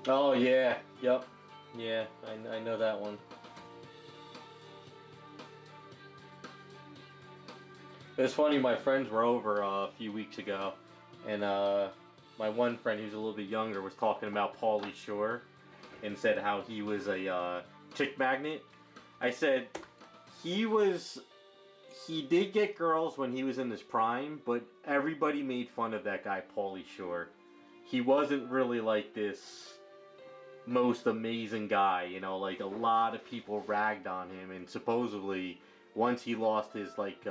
Oh yeah, yep, yeah, I know that one. It was funny, my friends were over a few weeks ago, and my one friend who's a little bit younger was talking about Pauly Shore, and said how he was a chick magnet. I said, he did get girls when he was in his prime, but everybody made fun of that guy Pauly Shore. He wasn't really like this most amazing guy, you know, like a lot of people ragged on him, and supposedly once he lost his like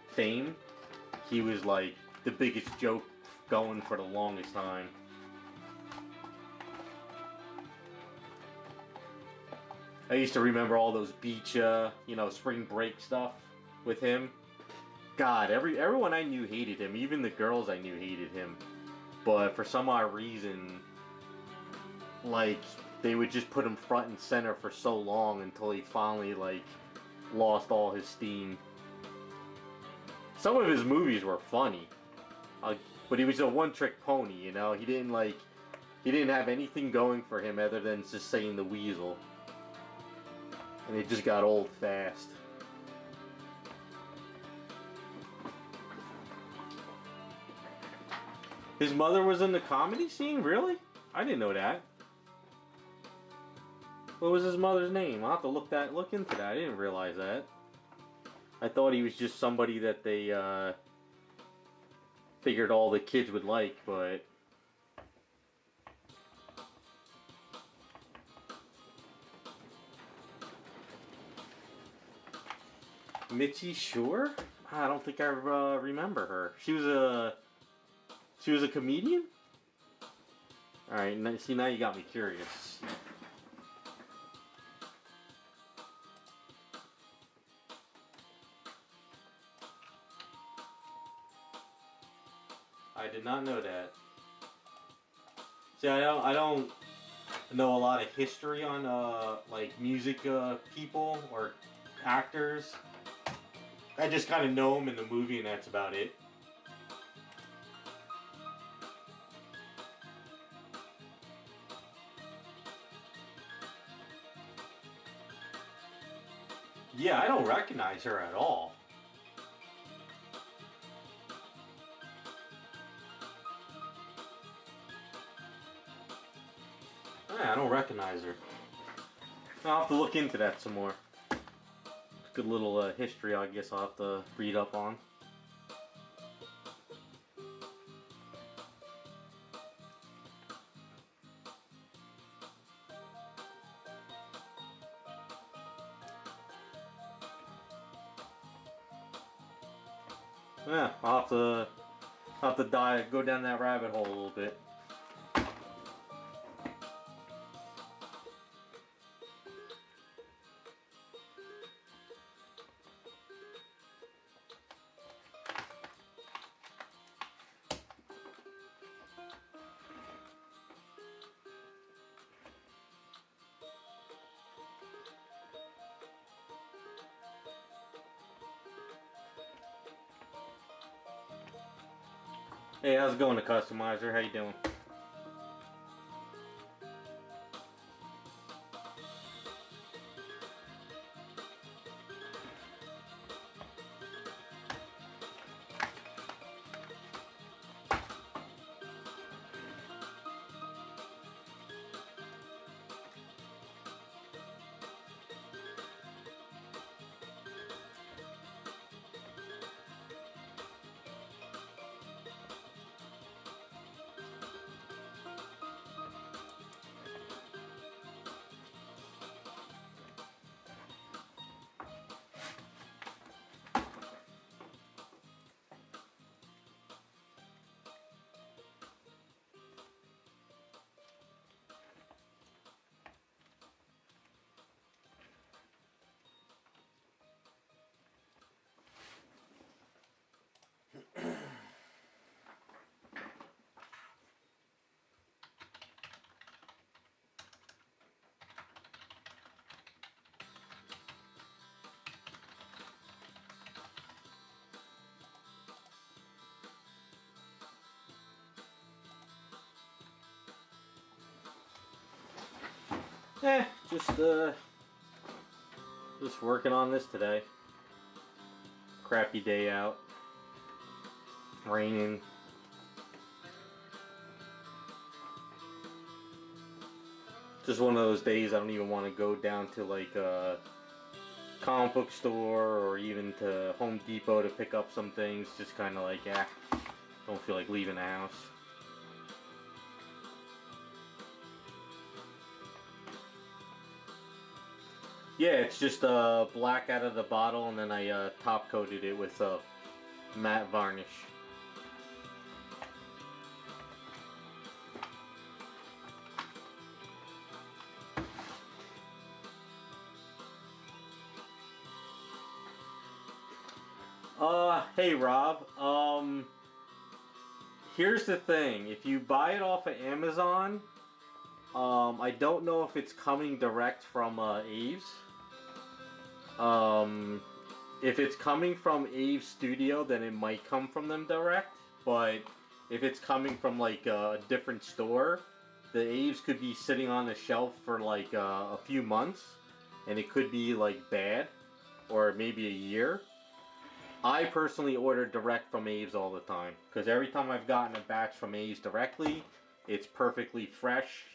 fame, he was like the biggest joke going for the longest time. I used to remember all those beach you know, spring break stuff with him. God, everyone I knew hated him, even the girls I knew hated him, but for some odd reason, like, they would just put him front and center for so long until he finally, like, lost all his steam. Some of his movies were funny, but he was a one-trick pony, you know? He didn't have anything going for him other than just saying the weasel. And it just got old fast. His mother was in the comedy scene? Really? I didn't know that. What was his mother's name? I'll have to look into that. I didn't realize that. I thought he was just somebody that they figured all the kids would like, but Mitzi Shore? I don't think I remember her. She was a comedian? Alright, see, now you got me curious. I did not know that. See, I don't know a lot of history on like music people or actors. I just kind of know them in the movie, and that's about it. Yeah, I don't recognize her at all. Yeah, I don't recognize her. I'll have to look into that some more. Good little history, I guess I'll have to read up on. Yeah, I'll have to go down that rabbit hole a little bit. Hey, how's it going, the customizer? How you doing? Just working on this today. Crappy day out. Raining. Just one of those days I don't even want to go down to like a comic book store or even to Home Depot to pick up some things. Just kind of like, don't feel like leaving the house. Yeah, it's just black out of the bottle, and then I top coated it with matte varnish. Hey Rob, here's the thing. If you buy it off of Amazon, I don't know if it's coming direct from Aves. If it's coming from Aves Studio, then it might come from them direct. But if it's coming from like a different store, the Aves could be sitting on the shelf for like a few months, and it could be like bad, or maybe a year. I personally order direct from Aves all the time, because every time I've gotten a batch from Aves directly, it's perfectly fresh.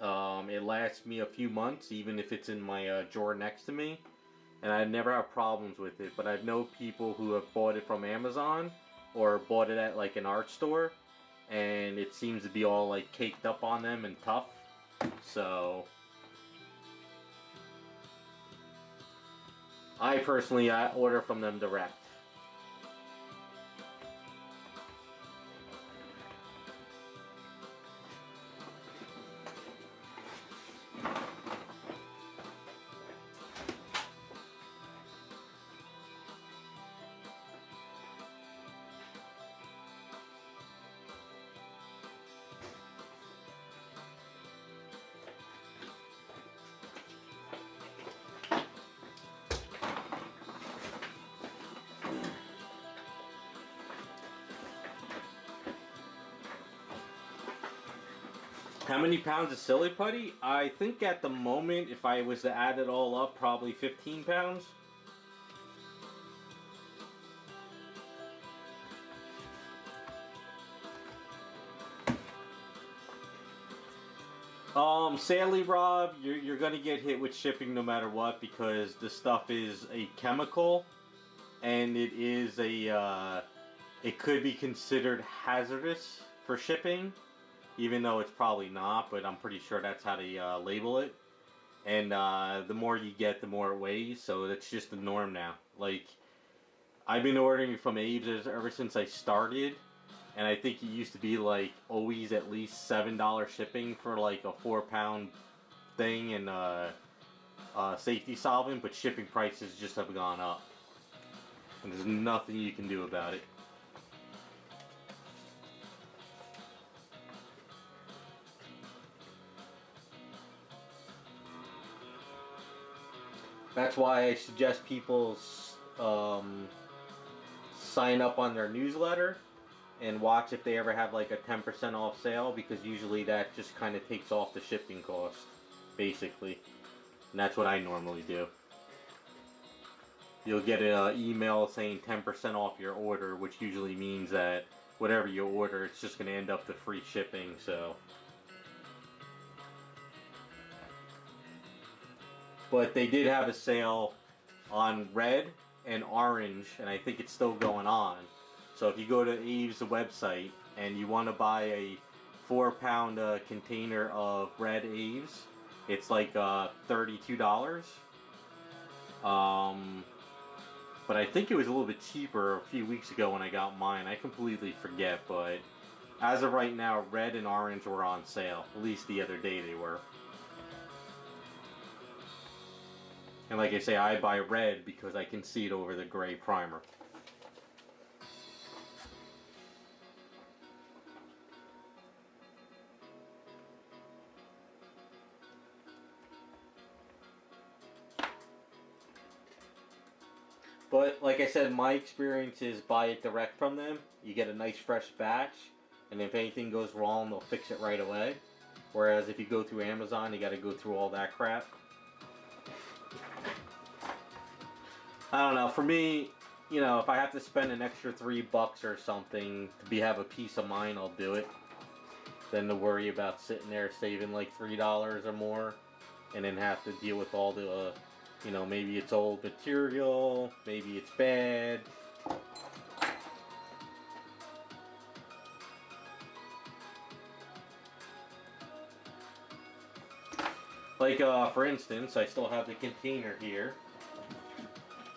It lasts me a few months, even if it's in my drawer next to me, and I never have problems with it. But I know people who have bought it from Amazon, or bought it at like an art store, and it seems to be all like caked up on them and tough. So I personally order from them direct. How many pounds of silly putty? I think at the moment, if I was to add it all up, probably 15 pounds. Sadly, Rob, you're gonna get hit with shipping no matter what, because the stuff is a chemical, and it is it could be considered hazardous for shipping, even though it's probably not, but I'm pretty sure that's how they label it. And the more you get, the more it weighs, so that's just the norm now. Like, I've been ordering from Aves ever since I started, and I think it used to be like always at least $7 shipping for like a 4-pound thing and safety solvent, but shipping prices just have gone up, and there's nothing you can do about it. That's why I suggest people sign up on their newsletter and watch if they ever have like a 10% off sale, because usually that just kind of takes off the shipping cost, basically. And that's what I normally do. You'll get an email saying 10% off your order, which usually means that whatever you order, it's just going to end up the free shipping, so. But they did have a sale on red and orange, and I think it's still going on. So if you go to Abe's website and you want to buy a 4-pound container of red Abe's, it's like $32. But I think it was a little bit cheaper a few weeks ago when I got mine. I completely forget, but as of right now, red and orange were on sale. At least the other day they were. And like I say, I buy red because I can see it over the gray primer. But like I said, my experience is buy it direct from them. You get a nice fresh batch, and if anything goes wrong, they'll fix it right away. Whereas if you go through Amazon, you got to go through all that crap. I don't know. For me, you know, if I have to spend an extra $3 or something to have a peace of mind, I'll do it. Than to worry about sitting there saving like $3 or more, and then have to deal with all the you know, maybe it's old material, maybe it's bad. Like, for instance, I still have the container here.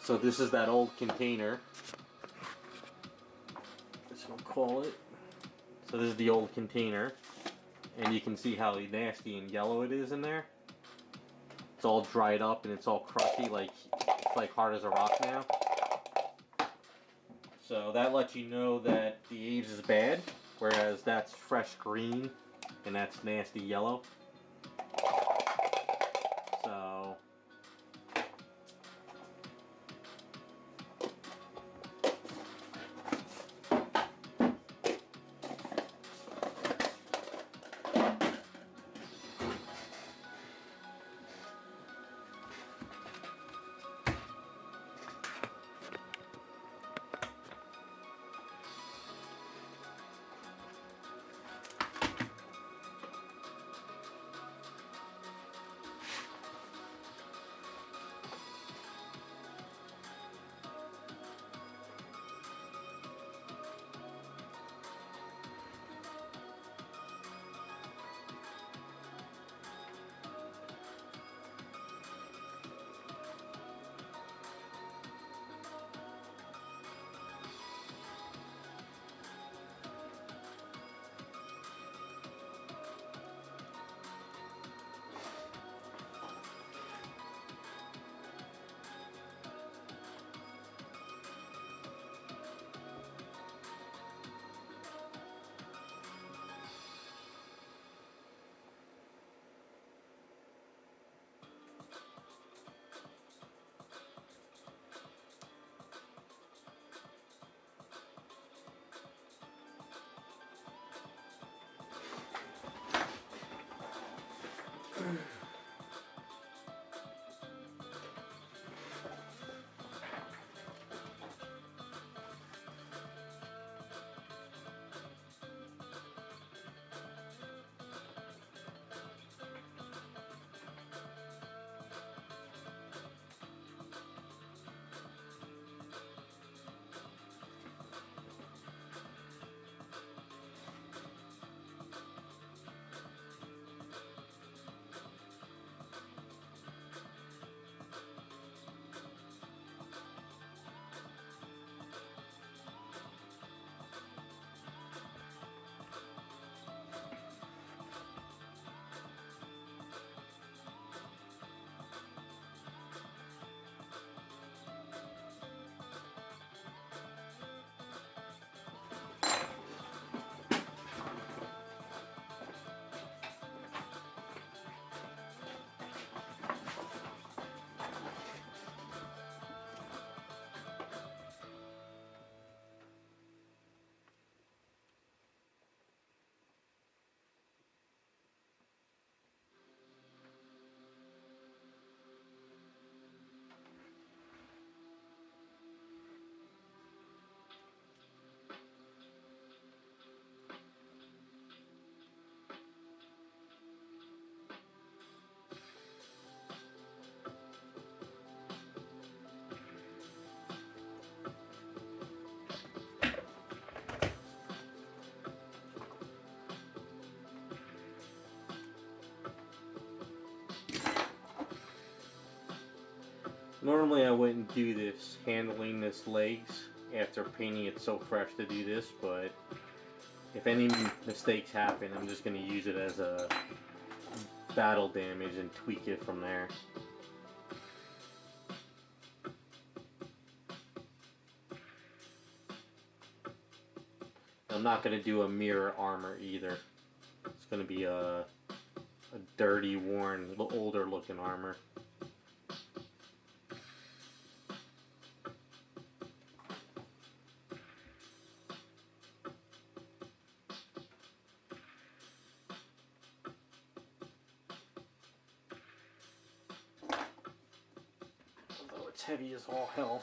So this is that old container. That's what I'll call it. So this is the old container. And you can see how nasty and yellow it is in there. It's all dried up and it's all crusty, like it's like hard as a rock now. So that lets you know that the Abe's is bad, whereas that's fresh green and that's nasty yellow. So Normally I wouldn't do this, handling this legs after painting it so fresh to do this, but if any mistakes happen, I'm just going to use it as a battle damage and tweak it from there. I'm not going to do a mirror armor either. It's going to be a dirty, worn, older looking armor. Although it's heavy as all hell.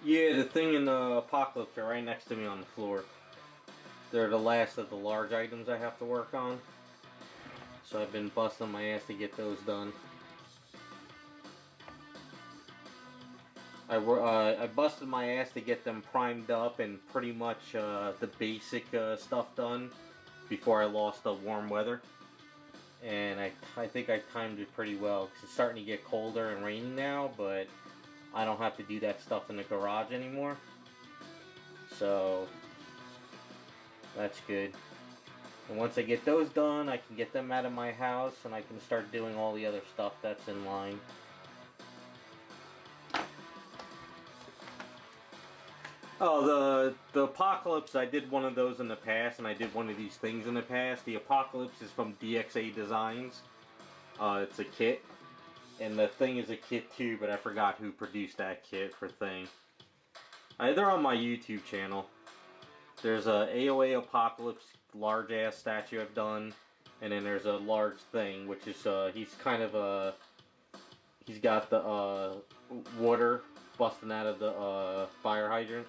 Yeah, the thing in the Apocalypse are right next to me on the floor. They're the last of the large items I have to work on. So I've been busting my ass to get those done. I busted my ass to get them primed up and pretty much the basic stuff done before I lost the warm weather. And I think I timed it pretty well because it's starting to get colder and rainy now, but I don't have to do that stuff in the garage anymore. So that's good. And once I get those done, I can get them out of my house and I can start doing all the other stuff that's in line. Oh, the Apocalypse, I did one of those in the past, and I did one of these things in the past. The Apocalypse is from DXA Designs. It's a kit, and the Thing is a kit too, but I forgot who produced that kit for Thing. They're on my YouTube channel. There's a AOA Apocalypse large ass statue I've done, and then there's a large Thing, which is he's kind of a he's got the water busting out of the fire hydrant.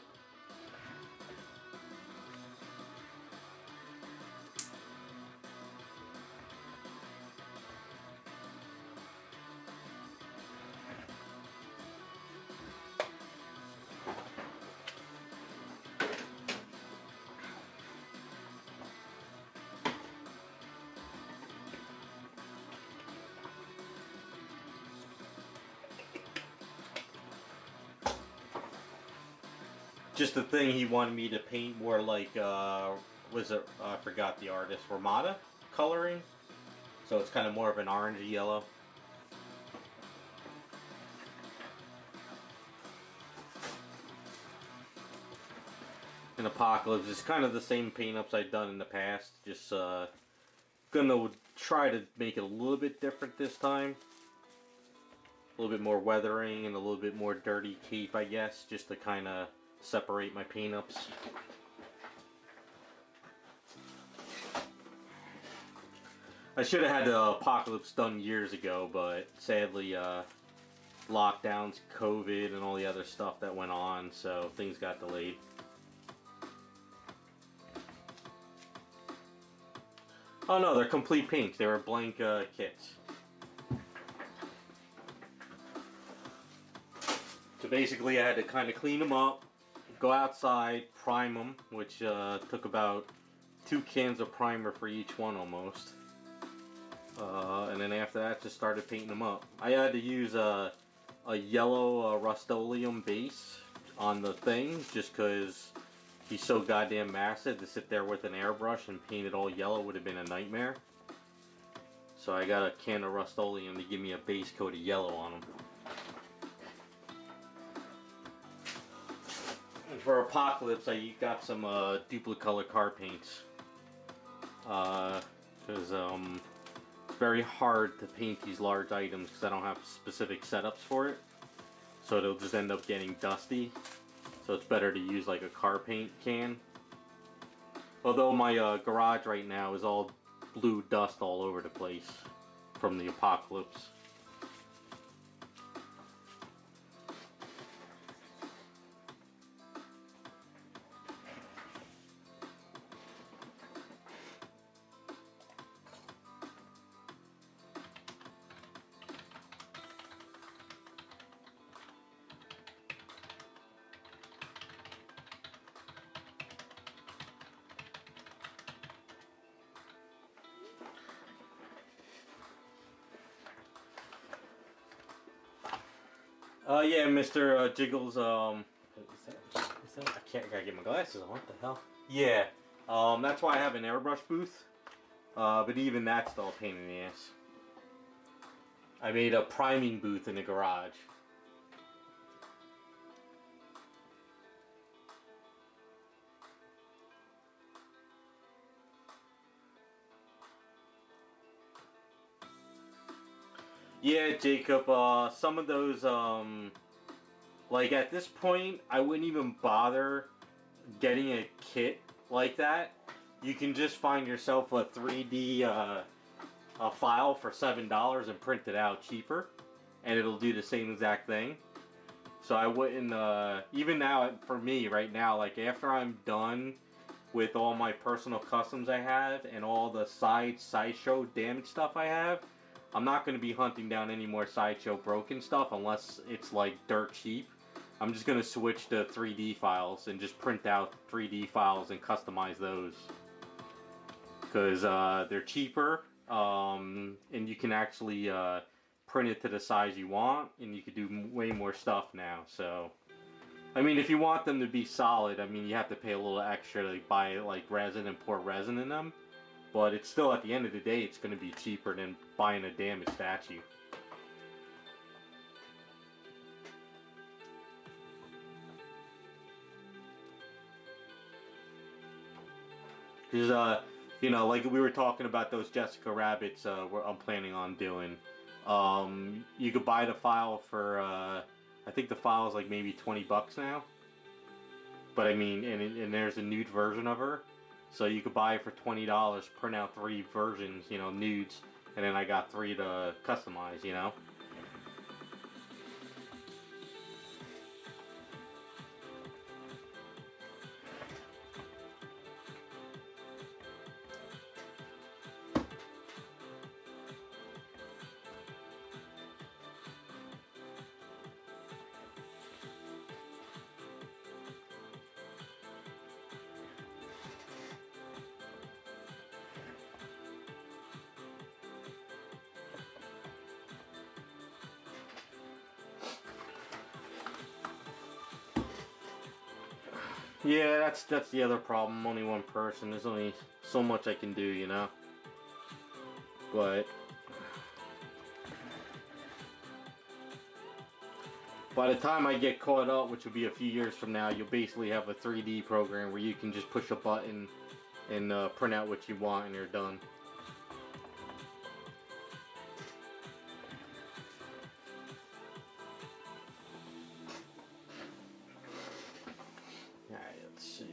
Just the Thing, he wanted me to paint more like, was it, I forgot the artist, Ramada coloring. So it's kind of more of an orangey yellow. And Apocalypse is kind of the same paint ups I've done in the past. Just gonna try to make it a little bit different this time. A little bit more weathering and a little bit more dirty cape, I guess, just to kind of separate my paint ups. I should have had the Apocalypse done years ago, but sadly lockdowns, COVID, and all the other stuff that went on, so things got delayed. Oh no, they're complete paints. They were blank kits. So basically I had to kind of clean them up, go outside, prime them, which took about 2 cans of primer for each one almost. And then after that, just started painting them up. I had to use a yellow Rust-Oleum base on the Thing, just because he's so goddamn massive. To sit there with an airbrush and paint it all yellow would have been a nightmare. So I got a can of Rust-Oleum to give me a base coat of yellow on him. And for Apocalypse, I got some Duplicolor car paints. Because it's very hard to paint these large items because I don't have specific setups for it. So it'll just end up getting dusty. So it's better to use like a car paint can. Although my garage right now is all blue dust all over the place from the Apocalypse. Yeah, Mr. Jiggles, is that, I gotta get my glasses on, what the hell? Yeah, that's why I have an airbrush booth, but even that's still a pain in the ass. I made a priming booth in the garage. Yeah, Jacob, some of those, like at this point, I wouldn't even bother getting a kit like that. You can just find yourself a 3D a file for $7 and print it out cheaper, and it'll do the same exact thing. So I wouldn't, even now, for me, right now, like after I'm done with all my personal customs I have and all the sideshow damage stuff I have, I'm not going to be hunting down any more sideshow broken stuff unless it's like dirt cheap. I'm just going to switch to 3D files and just print out 3D files and customize those. Because they're cheaper, and you can actually print it to the size you want, and you can do way more stuff now. So, I mean, if you want them to be solid, I mean, you have to pay a little extra to buy like resin and pour resin in them. But it's still, at the end of the day, it's going to be cheaper than buying a damaged statue. Because You know, like we were talking about those Jessica Rabbits I'm planning on doing. You could buy the file for, I think the file is like maybe $20 now. But I mean, and there's a nude version of her. So you could buy it for $20, print out 3 versions, you know, nudes. And then I got 3 to customize, you know. Yeah, that's the other problem. I'm only one person. There's only so much I can do, you know. But by the time I get caught up, which will be a few years from now, you'll basically have a 3D program where you can just push a button and print out what you want, and you're done. Alright, let's see.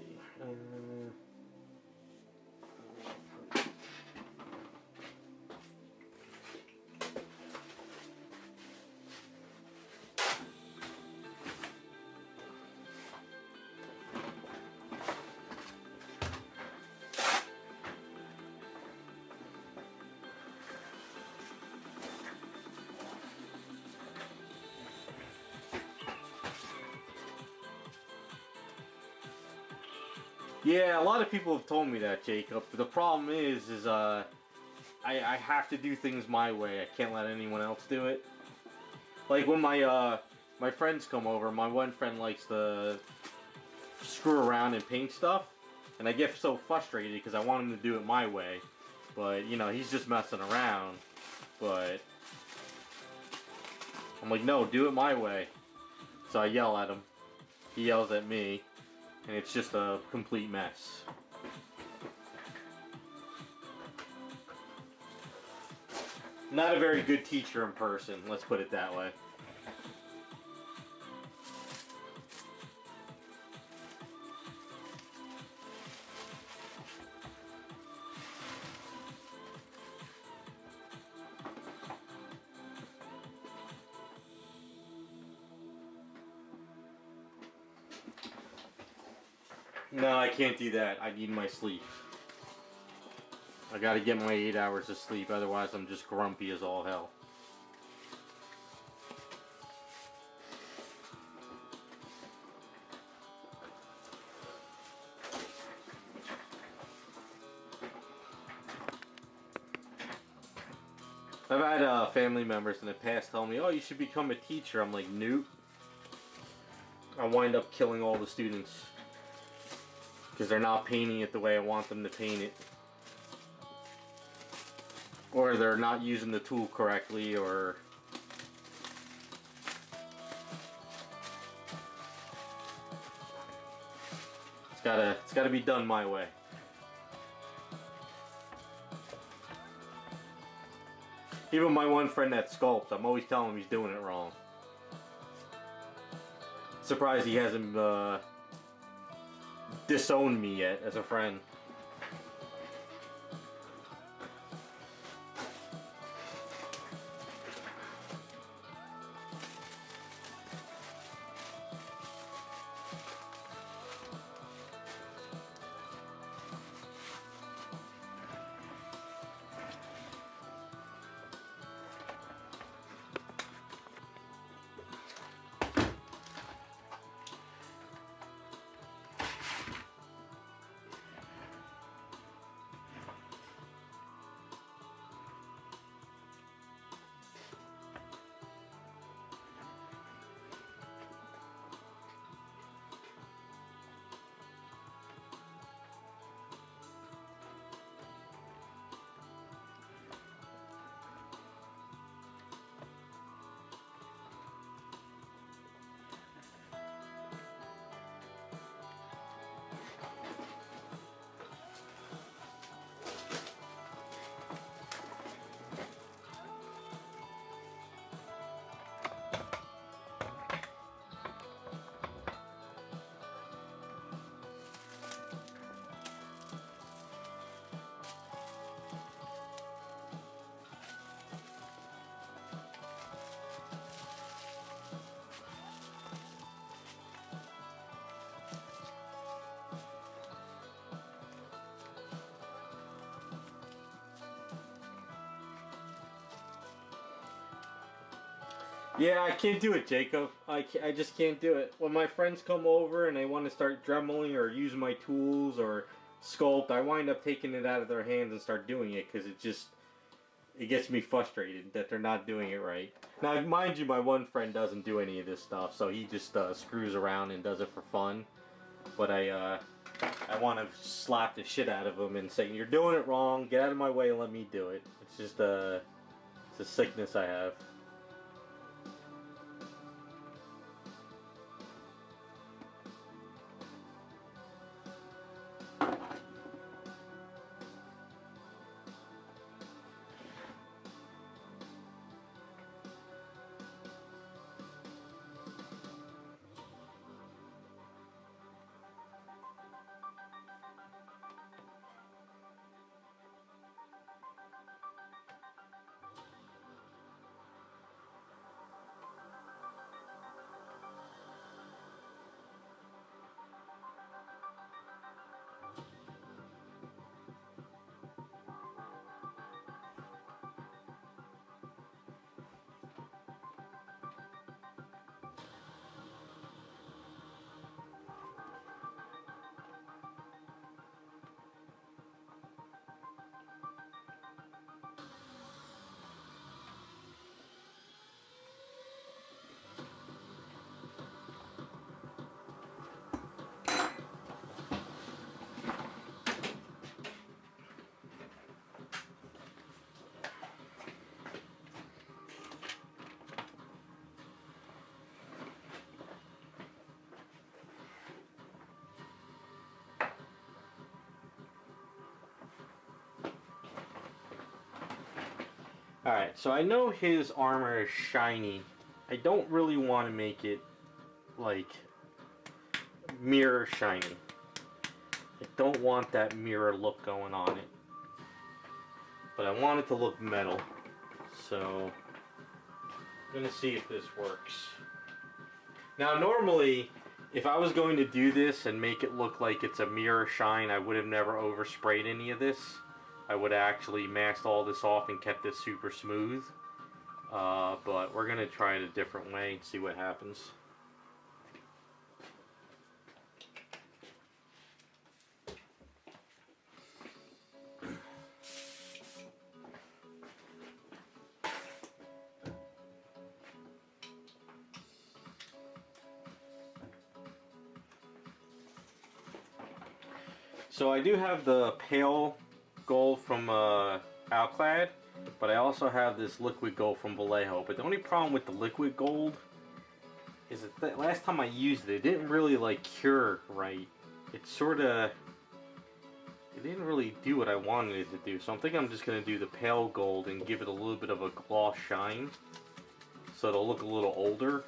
Yeah, a lot of people have told me that, Jacob. But the problem is I have to do things my way. I can't let anyone else do it. Like when my friends come over, my one friend likes to screw around and paint stuff, and I get so frustrated because I want him to do it my way. But you know, he's just messing around. But I'm like, no, do it my way. So I yell at him. He yells at me. And it's just a complete mess. Not a very good teacher in person, let's put it that way. No, I can't do that. I need my sleep. I gotta get my 8 hours of sleep, otherwise I'm just grumpy as all hell. I've had family members in the past tell me, oh, you should become a teacher. I'm like, nope. I wind up killing all the students. Because they're not painting it the way I want them to paint it. Or they're not using the tool correctly, or... It's gotta be done my way. Even my one friend that sculpts, I'm always telling him he's doing it wrong. Surprised he hasn't disowned me yet as a friend. Yeah, I can't do it, Jacob. I just can't do it. When my friends come over and they want to start dremeling or use my tools or sculpt, I wind up taking it out of their hands and start doing it because it gets me frustrated that they're not doing it right. Now, mind you, my one friend doesn't do any of this stuff, so he just screws around and does it for fun. But I want to slap the shit out of him and say, "You're doing it wrong. Get out of my way and let me do it." It's just it's a sickness I have. Alright, so I know his armor is shiny. I don't really want to make it, like, mirror shiny. I don't want that mirror look going on it. But I want it to look metal. So, I'm going to see if this works. Now, normally, if I was going to do this and make it look like it's a mirror shine, I would have never oversprayed any of this. I would have actually masked all this off and kept this super smooth. But we're going to try it a different way and see what happens. So I do have the pale gold from Alclad, but I also have this liquid gold from Vallejo. But the only problem with the liquid gold is that last time I used it, it didn't really like cure right. It didn't really do what I wanted it to do. So I'm thinking I'm just going to do the pale gold and give it a little bit of a gloss shine, so it'll look a little older.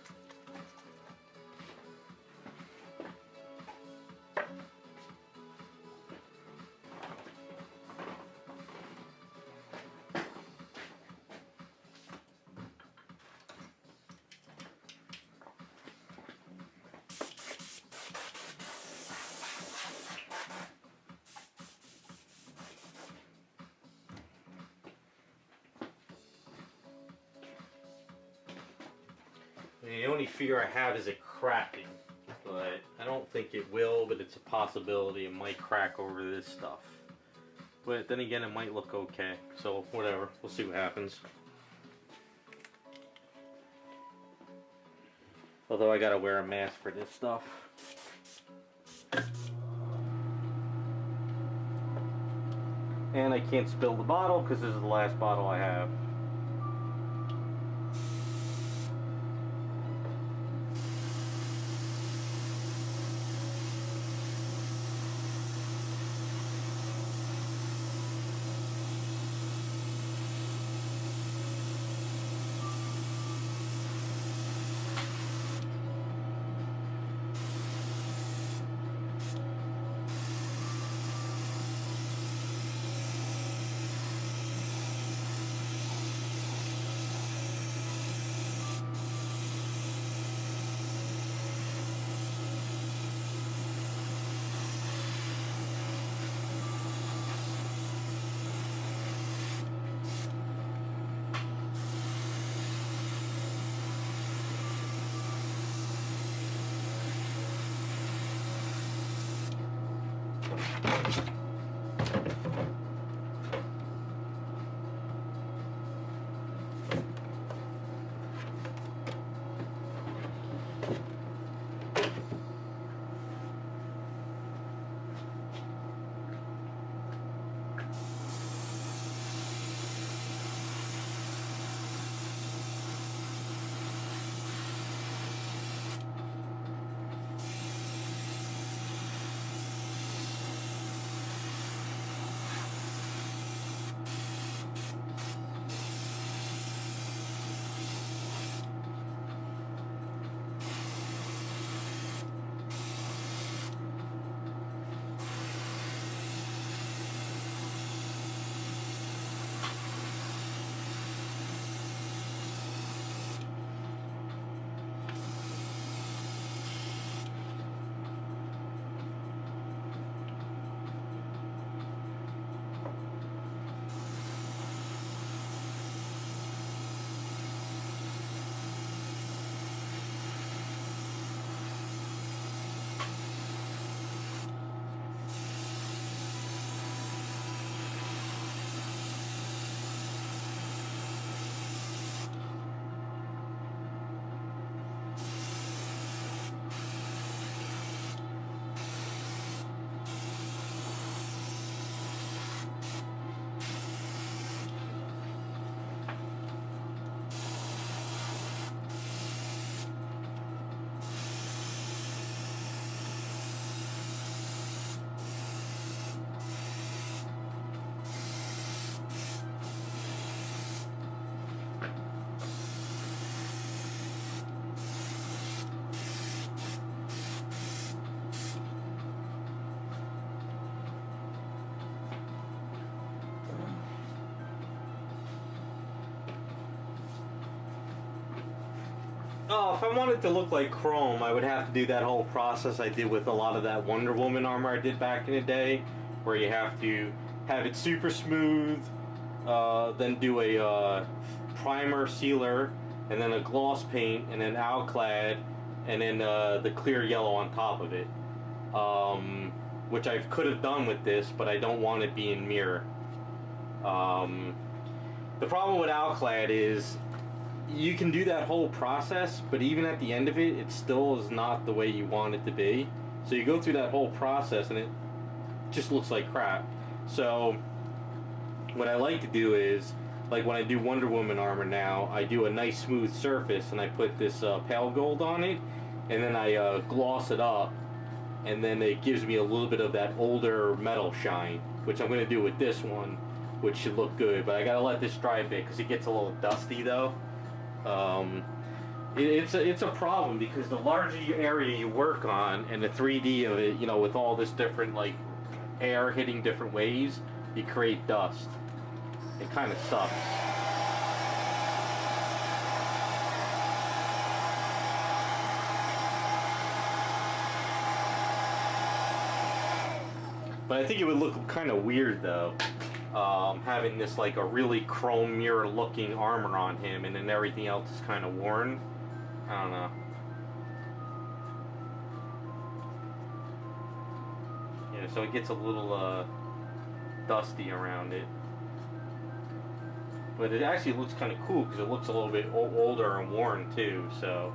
The only fear I have is it cracking, but I don't think it will, but it's a possibility it might crack over this stuff. But then again, it might look okay, so whatever, we'll see what happens. Although I gotta wear a mask for this stuff. And I can't spill the bottle because this is the last bottle I have. Oh, if I wanted to look like Chrome, I would have to do that whole process I did with a lot of that Wonder Woman armor I did back in the day, where you have to have it super smooth, then do a primer sealer, and then a gloss paint, and then alclad, and then the clear yellow on top of it. Which I could have done with this, but I don't want it being mirror. The problem with alclad is you can do that whole process, but even at the end of it, it still is not the way you want it to be. So you go through that whole process and it just looks like crap. So what I like to do is, like when I do Wonder Woman armor now, I do a nice smooth surface and I put this pale gold on it, and then I gloss it up, and then it gives me a little bit of that older metal shine, which I'm going to do with this one, which should look good. But I gotta let this dry a bit because it gets a little dusty though. It's a problem because the larger area you work on and the 3D of it, you know, with all this different like air hitting different ways, you create dust. It kind of sucks. But I think it would look kind of weird though. Having this like a really chrome mirror looking armor on him and then everything else is kind of worn. I don't know. Yeah, so it gets a little dusty around it. But it actually looks kind of cool because it looks a little bit older and worn too, so.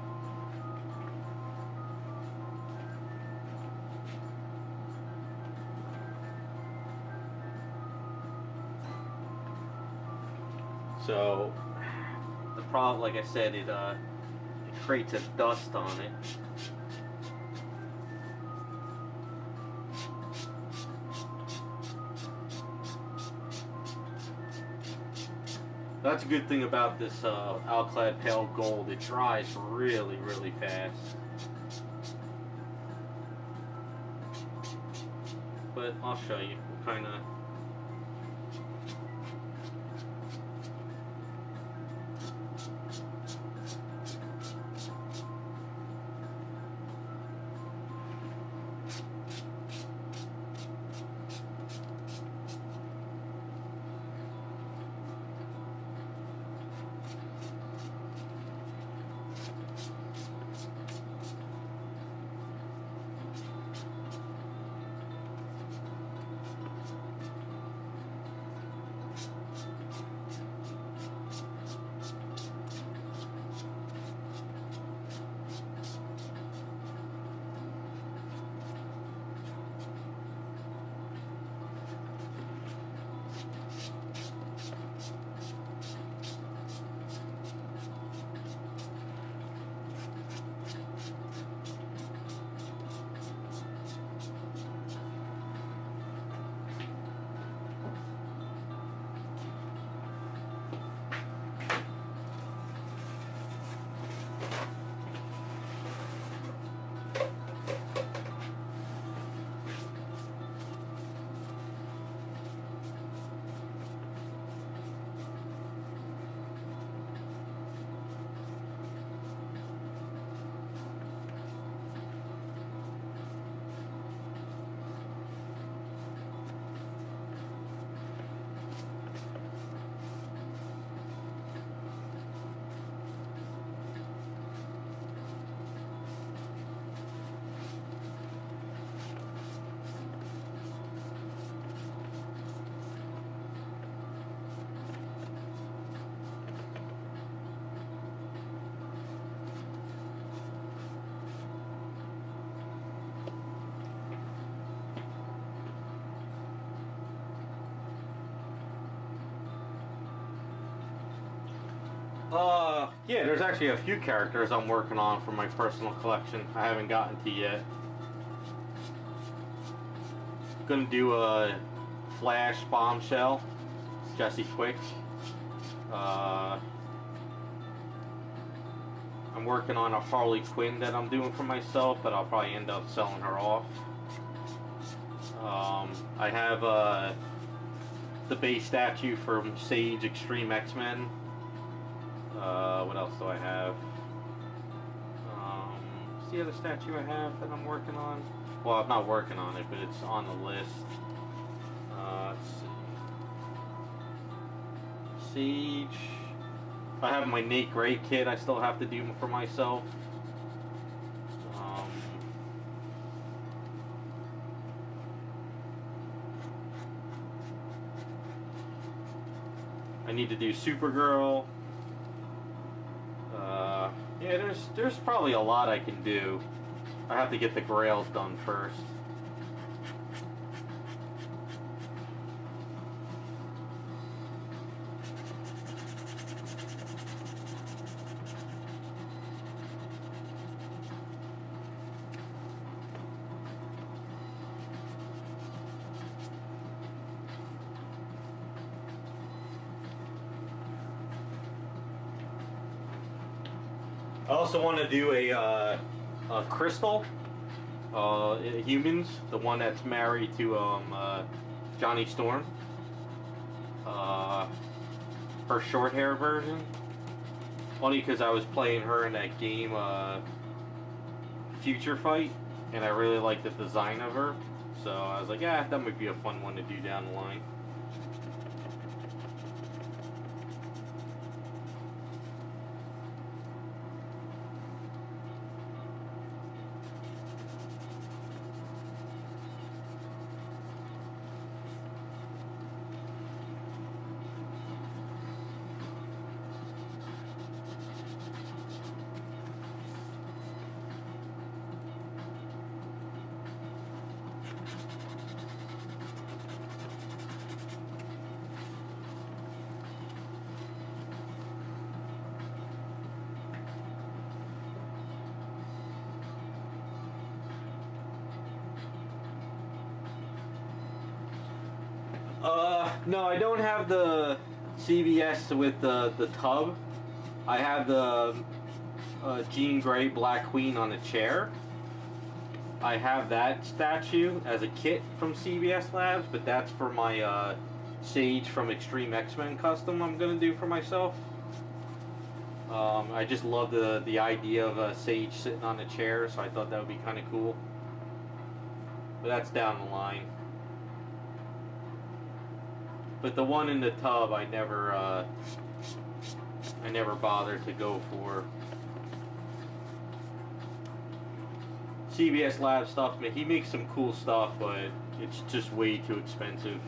So, the problem, like I said, it creates a dust on it. That's a good thing about this Alclad Pale Gold. It dries really, really fast. But I'll show you kind of. Yeah, there's actually a few characters I'm working on for my personal collection I haven't gotten to yet. Gonna do a Flash Bombshell, Jesse Quick. I'm working on a Harley Quinn that I'm doing for myself, but I'll probably end up selling her off. I have the base statue from Sage Extreme X-Men. What else do I have? What's the other statue I have that I'm working on? Well, I'm not working on it, but it's on the list. Let's see. Sage. I have my Nate Gray kit I still have to do for myself. I need to do Supergirl. Yeah, there's probably a lot I can do. I have to get the Grails done first. I also want to do a Crystal, Humans, the one that's married to Johnny Storm. Her short hair version. Only because I was playing her in that game, Future Fight, and I really like the design of her. So I was like, yeah, that might be a fun one to do down the line. No, I don't have the CVS with the tub. I have the Jean Grey Black Queen on a chair. I have that statue as a kit from CVS Labs, but that's for my Sage from Extreme X-Men custom I'm going to do for myself. I just love the idea of Sage sitting on a chair, so I thought that would be kind of cool. But that's down the line. But the one in the tub, I never bothered to go for. CVS Lab stuff, man, he makes some cool stuff, but it's just way too expensive,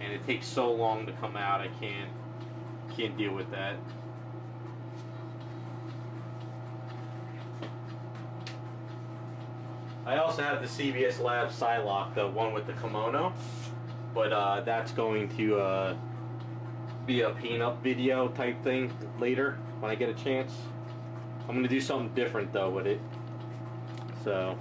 and it takes so long to come out. I can't deal with that. I also have the CVS Lab Psylocke, the one with the kimono. But that's going to be a peanut video type thing later when I get a chance. I'm going to do something different though with it. So.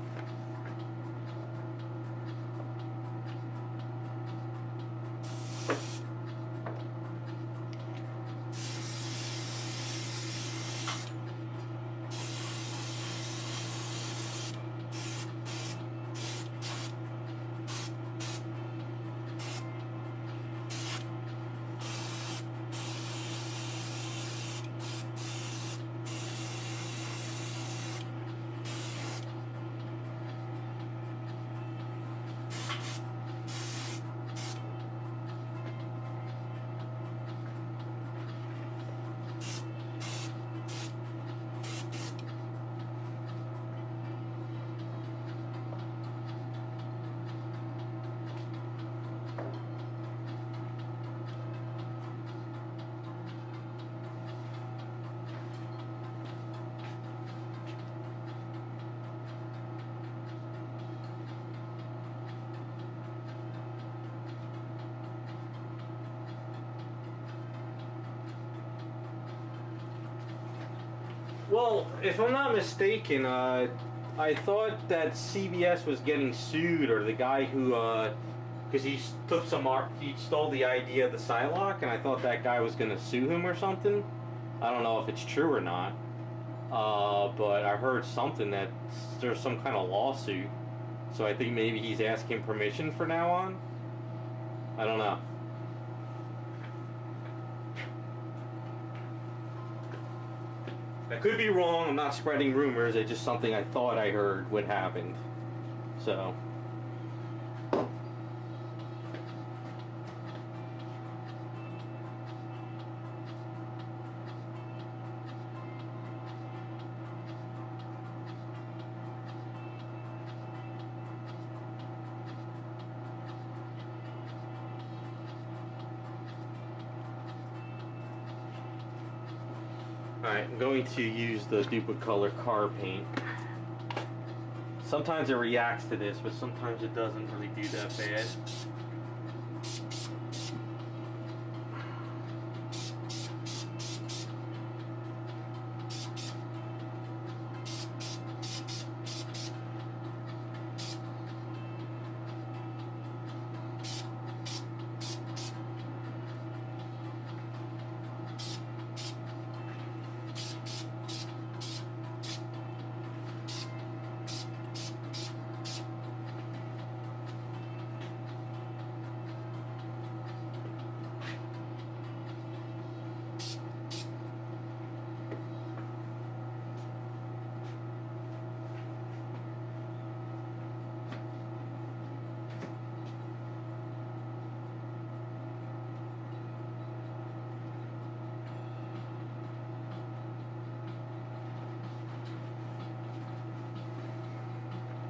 Well, if I'm not mistaken, I thought that CBS was getting sued, or the guy who, because he took some art, he stole the idea of the Psylocke, and I thought that guy was gonna sue him or something. I don't know if it's true or not, but I heard something that there's some kind of lawsuit. So I think maybe he's asking permission from now on. I don't know. I could be wrong. I'm not spreading rumors. It's just something I thought I heard would happen. So. Alright, I'm going to use the Duplicolor car paint. Sometimes it reacts to this, but sometimes it doesn't really do that bad.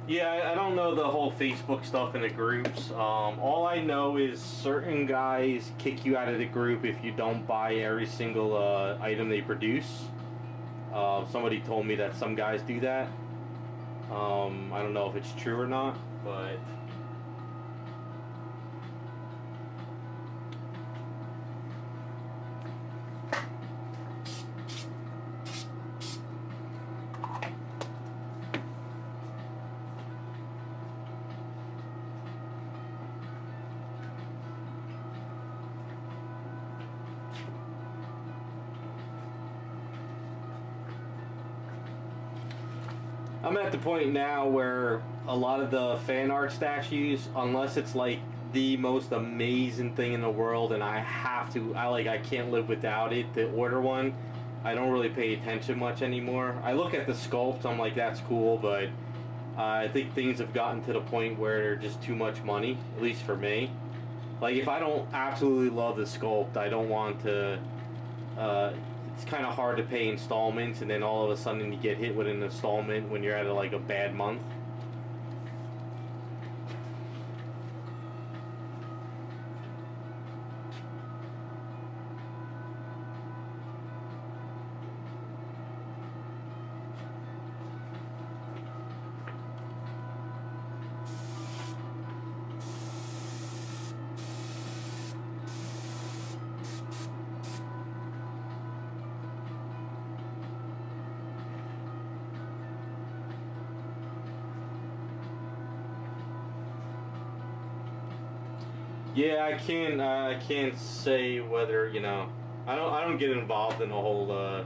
Yeah, I don't know the whole Facebook stuff in the groups. All I know is certain guys kick you out of the group if you don't buy every single item they produce. Somebody told me that some guys do that. I don't know if it's true or not, but... I'm at the point now where a lot of the fan art statues, unless it's like the most amazing thing in the world and I can't live without it to order one, I don't really pay attention much anymore. I look at the sculpt, I'm like, that's cool, but I think things have gotten to the point where they're just too much money, at least for me. Like, if I don't absolutely love the sculpt, I don't want to... it's kind of hard to pay installments, and then all of a sudden you get hit with an installment when you're at a bad month. Yeah, I can't say whether, I don't get involved in the whole,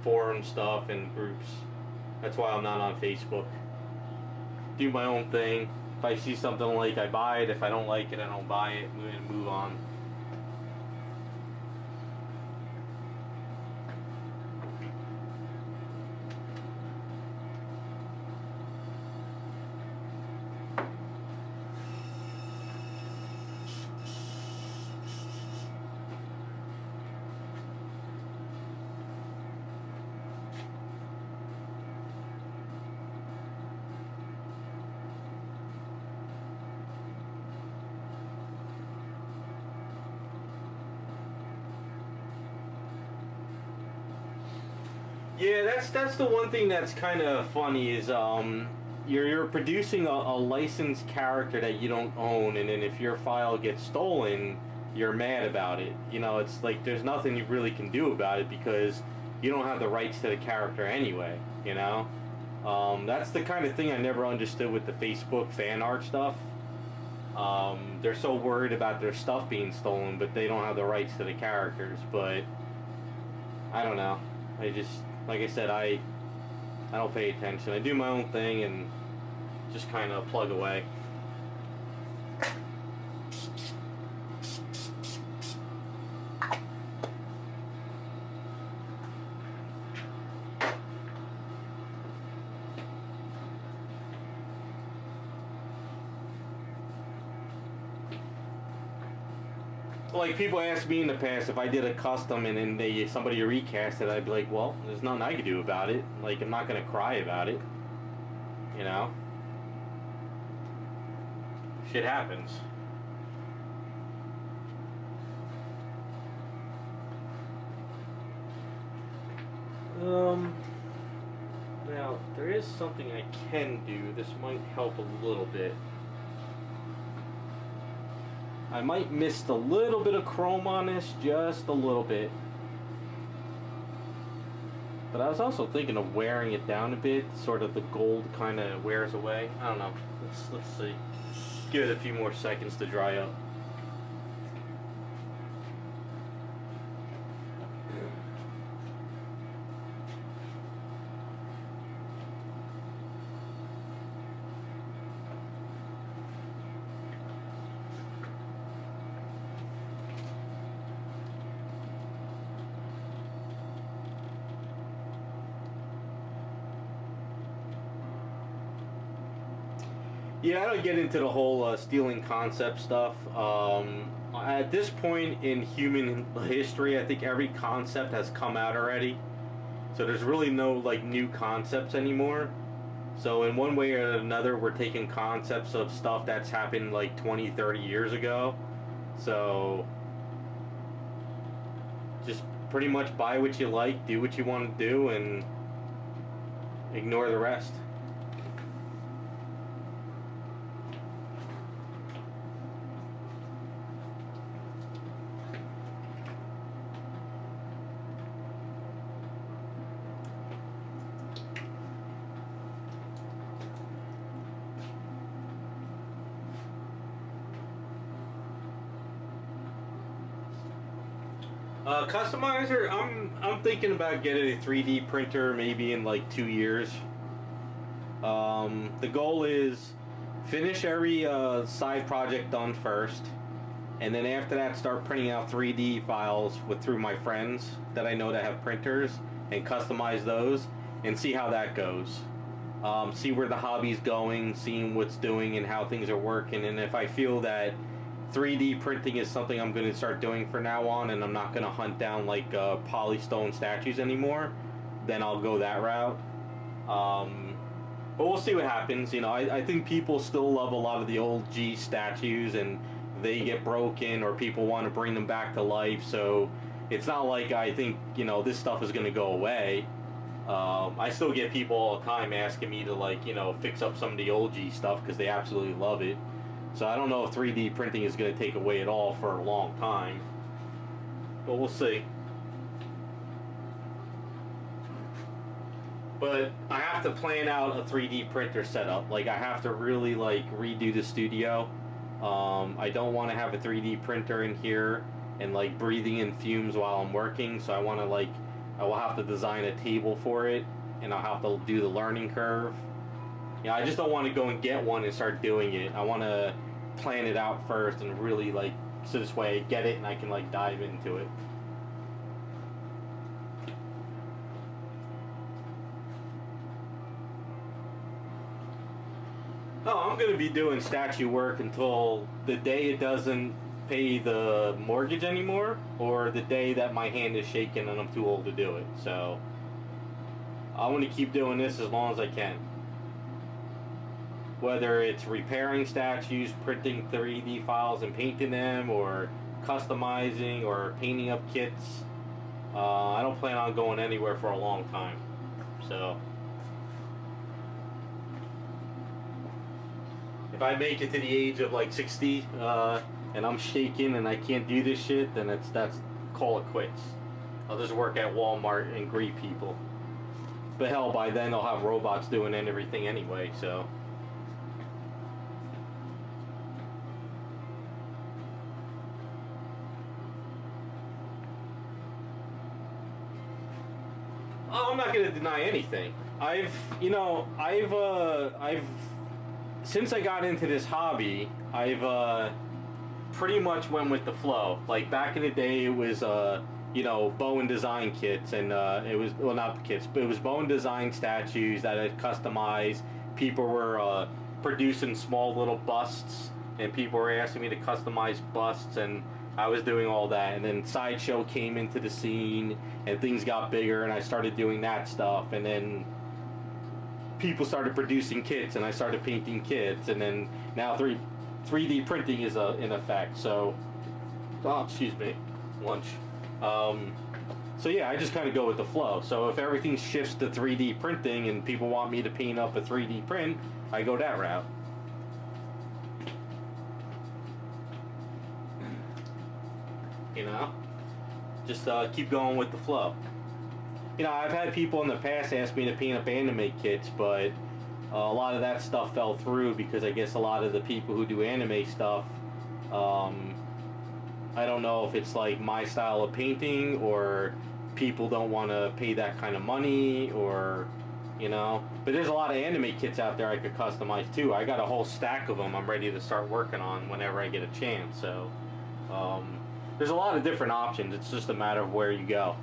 forum stuff and groups. That's why I'm not on Facebook. Do my own thing. If I see something I like, I buy it. If I don't like it, I don't buy it. Move on. Yeah, that's the one thing that's kind of funny is you're producing a licensed character that you don't own, and then if your file gets stolen, you're mad about it. It's like there's nothing you really can do about it because you don't have the rights to the character anyway, you know? That's the kind of thing I never understood with the Facebook fan art stuff. They're so worried about their stuff being stolen, but they don't have the rights to the characters. But I don't know. I just, like I said, I don't pay attention. I do my own thing and just kind of plug away. Like, people ask me in the past if I did a custom and then somebody recast it, I'd be like, well, there's nothing I can do about it. Like, I'm not gonna cry about it, you know? Shit happens. Now, there is something I can do. This might help a little bit. I might miss a little bit of chrome on this, just a little bit. But I was also thinking of wearing it down a bit, sort of the gold kind of wears away. I don't know. Let's see. Give it a few more seconds to dry up. Yeah, I don't get into the whole stealing concept stuff. At this point in human history, I think every concept has come out already. So there's really no like new concepts anymore. So in one way or another, we're taking concepts of stuff that's happened like 20, 30 years ago. So just pretty much buy what you like, do what you want to do, and ignore the rest. Customizer, I'm thinking about getting a 3D printer maybe in like 2 years. The goal is finish every side project done first, and then after that start printing out 3D files through my friends that I know that have printers, and customize those and see how that goes. See where the hobby's going, seeing what's doing and how things are working, and if I feel that 3D printing is something I'm going to start doing from now on, and I'm not going to hunt down like polystone statues anymore, then I'll go that route. But we'll see what happens. You know, I think people still love a lot of the old G statues, and they get broken or people want to bring them back to life. So it's not like I think, you know, this stuff is going to go away. I still get people all the time asking me to, like, you know, fix up some of the old G stuff because they absolutely love it. So I don't know if 3D printing is going to take away at all for a long time, but we'll see. But I have to plan out a 3D printer setup. Like, I have to really like redo the studio. I don't want to have a 3D printer in here and like breathing in fumes while I'm working. So I want to I will have to design a table for it, and I'll have to do the learning curve. Yeah, I just don't want to go and get one and start doing it. I want to plan it out first and really so this way I get it and I can dive into it. Oh, I'm going to be doing statue work until the day it doesn't pay the mortgage anymore, or the day that my hand is shaking and I'm too old to do it. So I want to keep doing this as long as I can. Whether it's repairing statues, printing 3D files and painting them, or customizing, or painting up kits. I don't plan on going anywhere for a long time. So if I make it to the age of 60 and I'm shaking and I can't do this shit, then that's call it quits. I'll just work at Walmart and greet people. But hell, by then they'll have robots doing everything anyway, so. Oh, I'm not going to deny anything. I've since I got into this hobby, I've pretty much went with the flow. Like back in the day, it was bow and design kits, and it was, well, not the kits, but it was bow and design statues that I customized. People were producing small little busts, and people were asking me to customize busts, and I was doing all that. And then Sideshow came into the scene, and things got bigger, and I started doing that stuff. And then people started producing kits, and I started painting kits, and then now 3D printing is in effect. So, excuse me, lunch. So yeah, I just kind of go with the flow. So if everything shifts to 3D printing and people want me to paint up a 3D print, I go that route. You know, just keep going with the flow. You know, I've had people in the past ask me to paint up anime kits, but a lot of that stuff fell through because I guess a lot of the people who do anime stuff, I don't know if it's like my style of painting, or people don't want to pay that kind of money, or, you know. But there's a lot of anime kits out there I could customize too. I got a whole stack of them I'm ready to start working on whenever I get a chance. So there's a lot of different options. It's just a matter of where you go.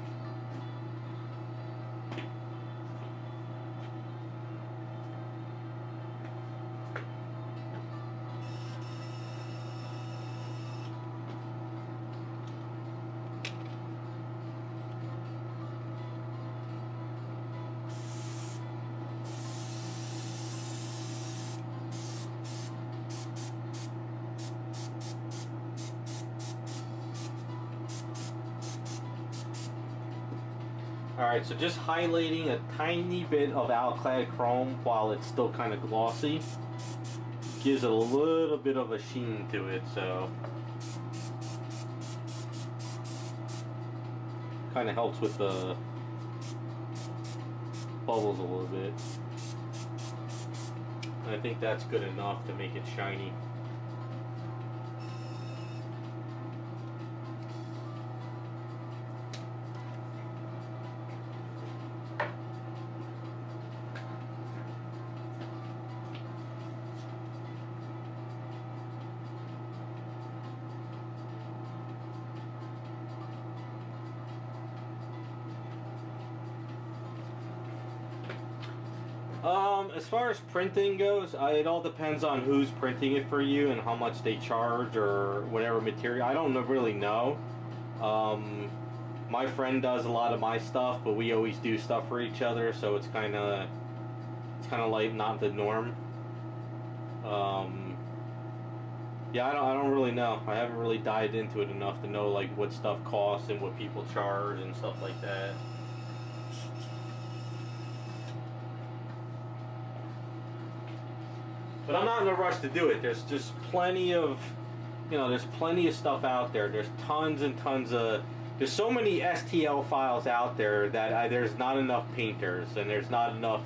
Alright, so just highlighting a tiny bit of Alclad Chrome while it's still kind of glossy gives it a little bit of a sheen to it, so kind of helps with the bubbles a little bit. And I think that's good enough to make it shiny. As far as printing goes, it all depends on who's printing it for you and how much they charge or whatever material. I don't really know. My friend does a lot of my stuff, but we always do stuff for each other, so it's kind of like not the norm. Yeah, I don't really know. I haven't really dived into it enough to know like what stuff costs and what people charge and stuff like that. But I'm not in a rush to do it. There's just plenty of, there's plenty of stuff out there. There's tons and tons of, there's so many STL files out there that there's not enough painters, and there's not enough,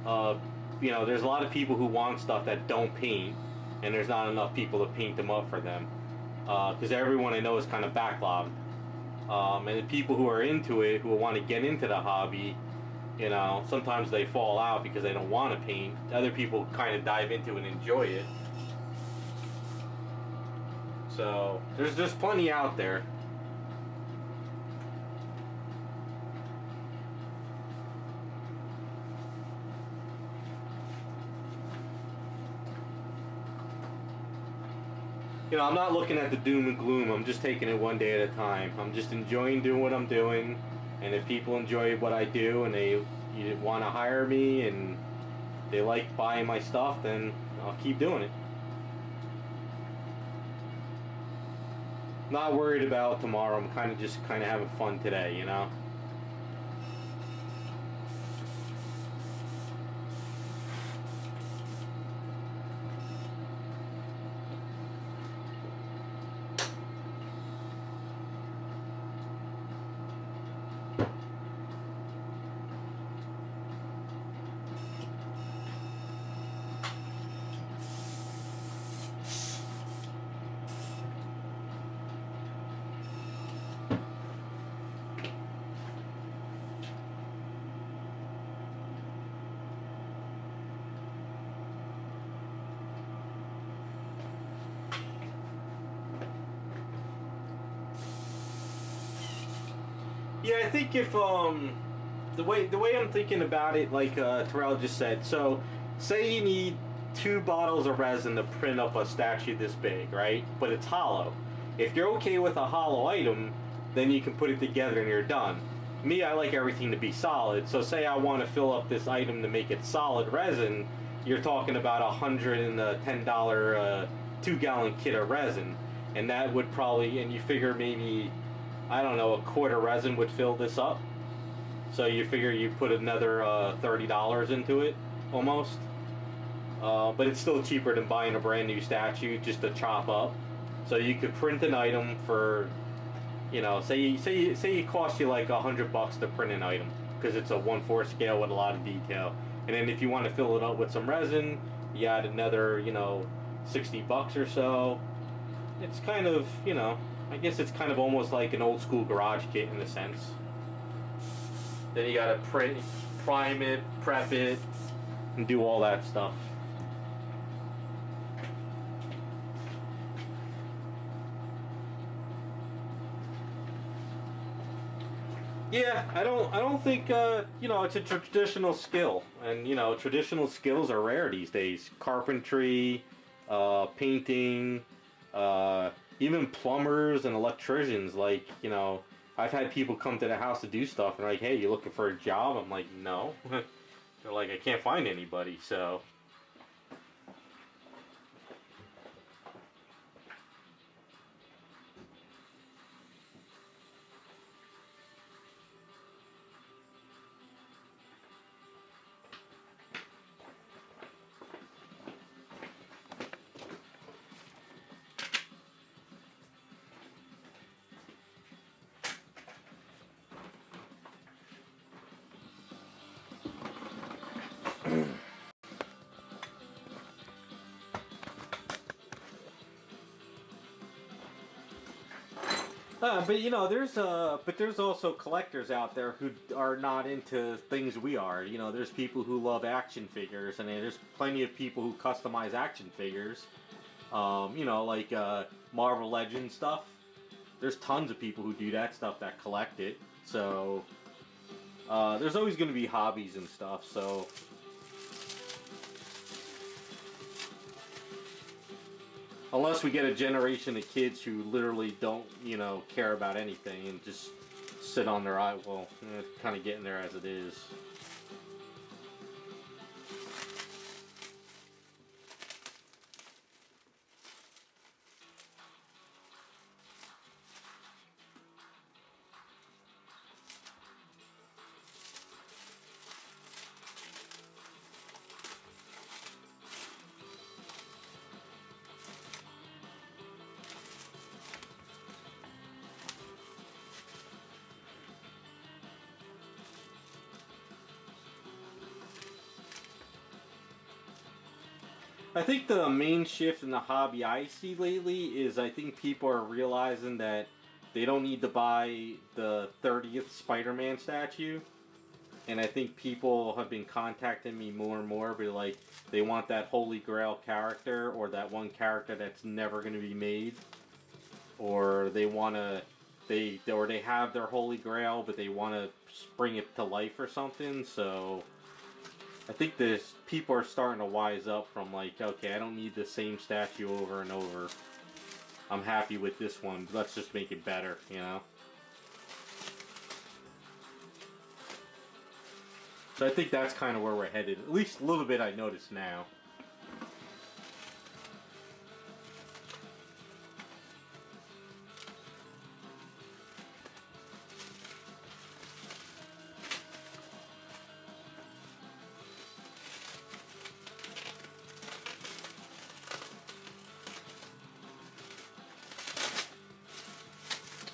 there's a lot of people who want stuff that don't paint, and there's not enough people to paint them up for them. Because everyone I know is kind of backlogged. And the people who are into it, who want to get into the hobby, sometimes they fall out because they don't want to paint. Other people kind of dive into it and enjoy it. So, there's just plenty out there. I'm not looking at the doom and gloom. I'm just taking it one day at a time. I'm just enjoying doing what I'm doing. And if people enjoy what I do and they want to hire me and they like buying my stuff, then I'll keep doing it. Not worried about tomorrow. I'm just having fun today, Yeah, I think if the way I'm thinking about it, like Terrell just said, so say you need 2 bottles of resin to print up a statue this big, right? But it's hollow. If you're okay with a hollow item, then you can put it together and you're done. Me, I like everything to be solid. So say I want to fill up this item to make it solid resin, you're talking about $110 2-gallon kit of resin, and that would probably, and you figure maybe, I don't know, a quart of resin would fill this up. So you figure you put another $30 into it, almost. But it's still cheaper than buying a brand new statue just to chop up. So you could print an item for, you know, say it costs you like $100 to print an item because it's a 1/4 scale with a lot of detail. And then if you want to fill it up with some resin, you add another, you know, $60 or so. It's kind of, you know, I guess it's kind of almost like an old school garage kit in a sense. Then you gotta prime it, prep it, and do all that stuff. Yeah, I don't think you know, it's a traditional skill, and you know, traditional skills are rare these days. Carpentry, painting, even plumbers and electricians. Like, you know, I've had people come to the house to do stuff, and like, hey, you looking for a job? I'm like, no. They're like, I can't find anybody, so. But you know, there's also collectors out there who are not into things we are. You know, there's people who love action figures, and there's plenty of people who customize action figures. You know, like Marvel Legends stuff. There's tons of people who do that stuff that collect it. So there's always going to be hobbies and stuff. So. Unless we get a generation of kids who literally don't, you know, care about anything and just sit on their eye, well, kind of getting there as it is. I think the main shift in the hobby I see lately is I think people are realizing that they don't need to buy the 30th Spider-Man statue. And I think people have been contacting me more and more, but like they want that holy grail character or that one character that's never going to be made, or they want to they have their holy grail but they want to bring it to life or something. So I think this people are starting to wise up from like, okay, I don't need the same statue over and over. I'm happy with this one. Let's just make it better, you know? So I think that's kind of where we're headed. At least a little bit I notice now.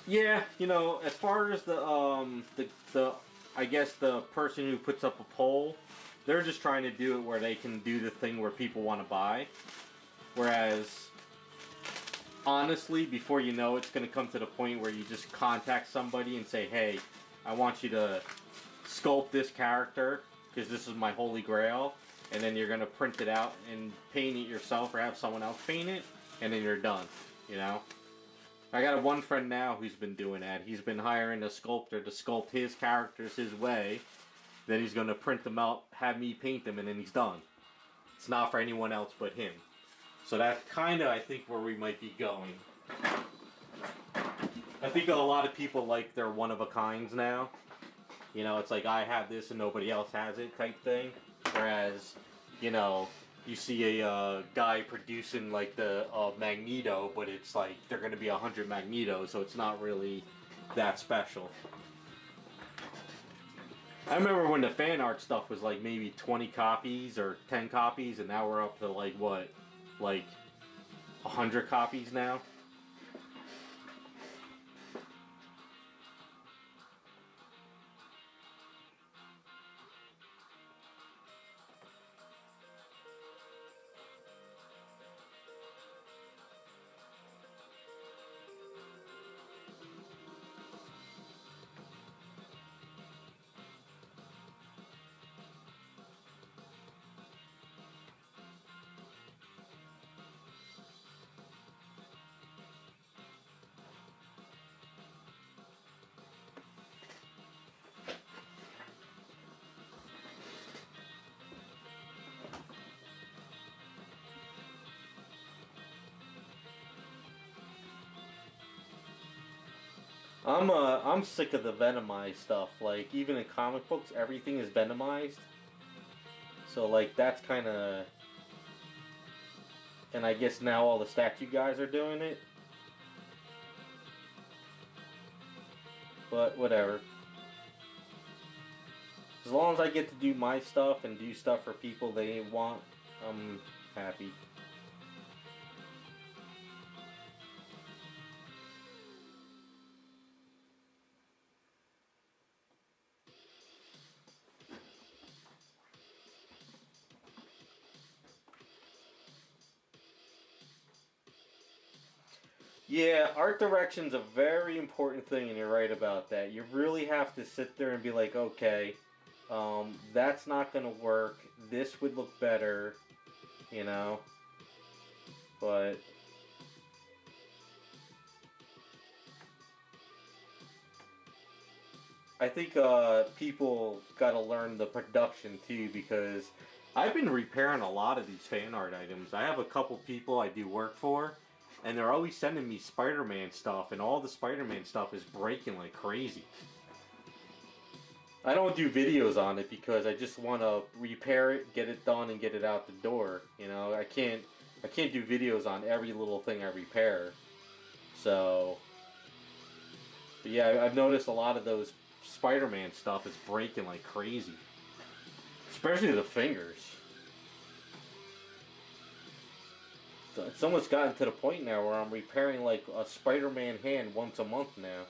Yeah, you know, as far as the I guess the person who puts up a poll, they're just trying to do it where they can do the thing where people want to buy. Whereas, honestly, before you know, it's going to come to the point where you just contact somebody and say, hey, I want you to sculpt this character because this is my holy grail. And then you're going to print it out and paint it yourself or have someone else paint it. And then you're done, you know? I got one friend now who's been doing that. He's been hiring a sculptor to sculpt his characters his way. Then he's going to print them out, have me paint them, and then he's done. It's not for anyone else but him. So that's kind of, I think, where we might be going. I think a lot of people like they're one-of-a-kinds now. You know, it's like I have this and nobody else has it type thing. Whereas, you know, you see a guy producing like the Magneto, but it's like they're going to be 100 Magnetos, so it's not really that special. I remember when the fan art stuff was like maybe 20 copies or 10 copies, and now we're up to like what? Like 100 copies now? I'm sick of the Venomized stuff. Like even in comic books, everything is Venomized. So like that's kind of, and I guess now all the statue guys are doing it. But whatever. As long as I get to do my stuff and do stuff for people they want, I'm happy. Yeah, art direction's a very important thing, and you're right about that. You really have to sit there and be like, okay, that's not gonna work. This would look better, you know. But I think people gotta learn the production too, because I've been repairing a lot of these fan art items. I have a couple people I do work for, and they're always sending me Spider-Man stuff, and all the Spider-Man stuff is breaking like crazy. I don't do videos on it because I just want to repair it, get it done, and get it out the door. You know, I can't do videos on every little thing I repair. So, but yeah, I've noticed a lot of those Spider-Man stuff is breaking like crazy, especially the fingers. It's almost gotten to the point now where I'm repairing like a Spider-Man hand once a month now.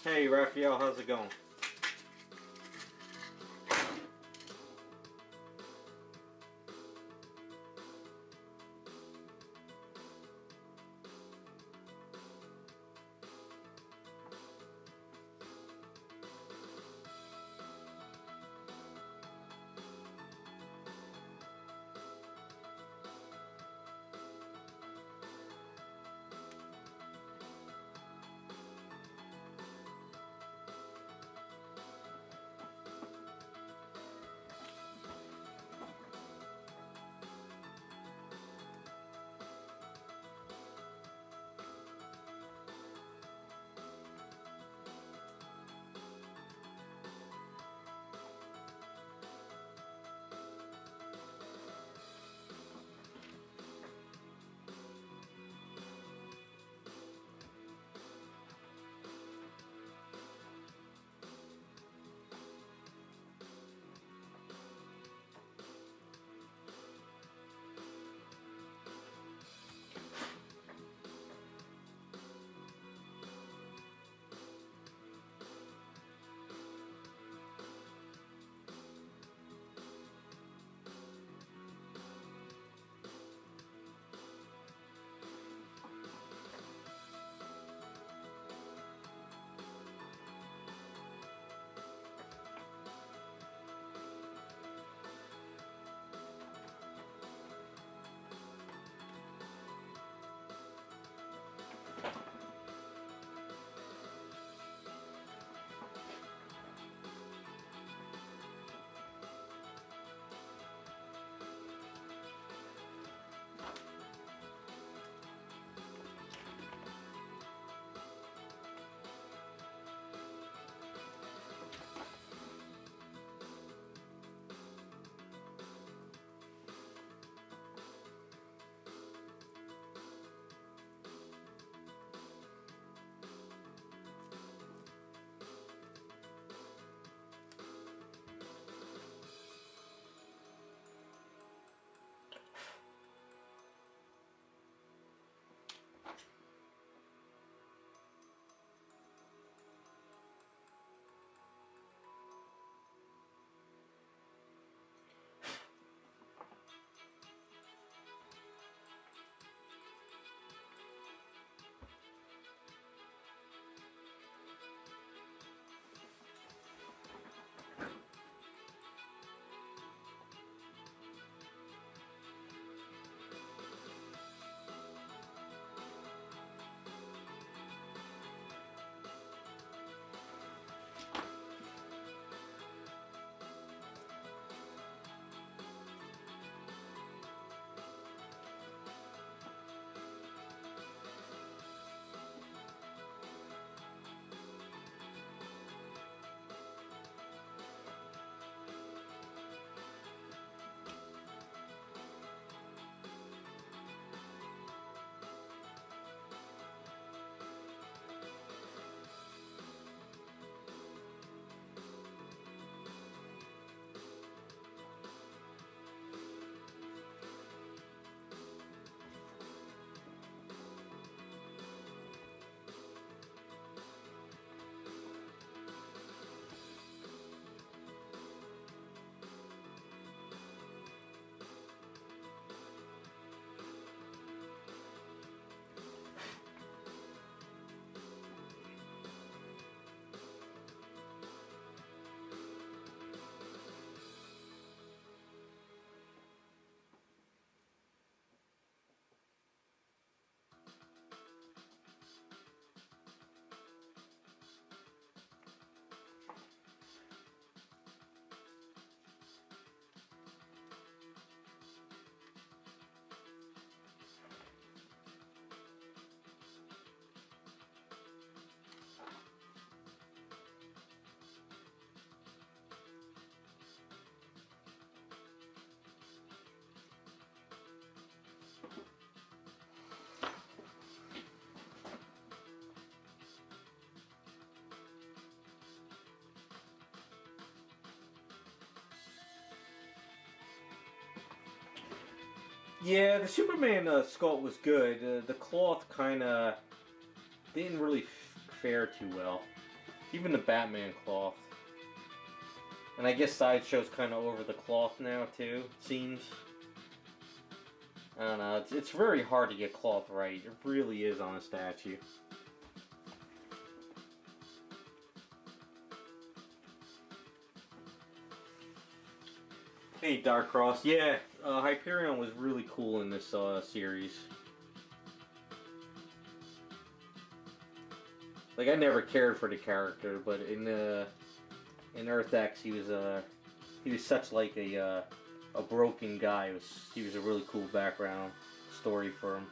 Hey, Raphael, how's it going? Yeah, the Superman sculpt was good. The cloth kind of didn't really fare too well. Even the Batman cloth. And I guess Sideshow's kind of over the cloth now too, it seems. I don't know, it's very hard to get cloth right. It really is on a statue. Hey Dark Cross, yeah, Hyperion was really cool in this series. Like, I never cared for the character, but in Earth X, he was such like a broken guy. He was a really cool background story for him.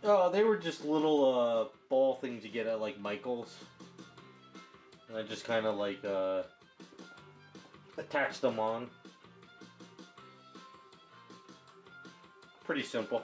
Oh, they were just little ball things you get at like Michael's. And I just kind of like attached them on. Pretty simple.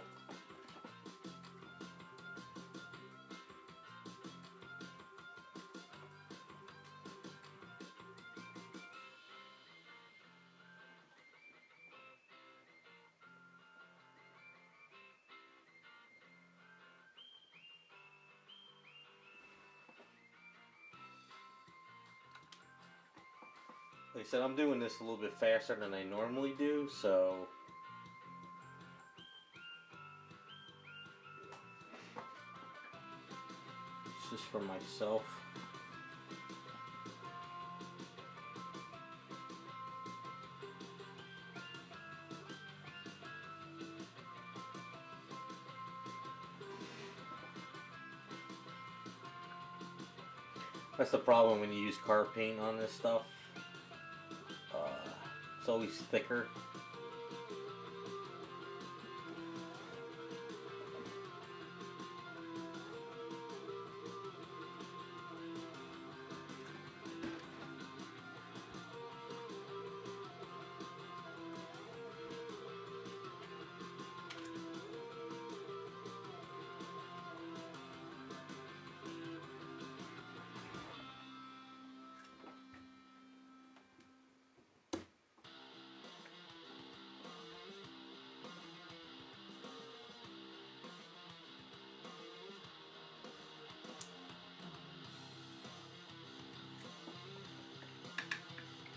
Like I said, I'm doing this a little bit faster than I normally do, so it's just for myself. That's the problem when you use car paint on this stuff. It's always thicker.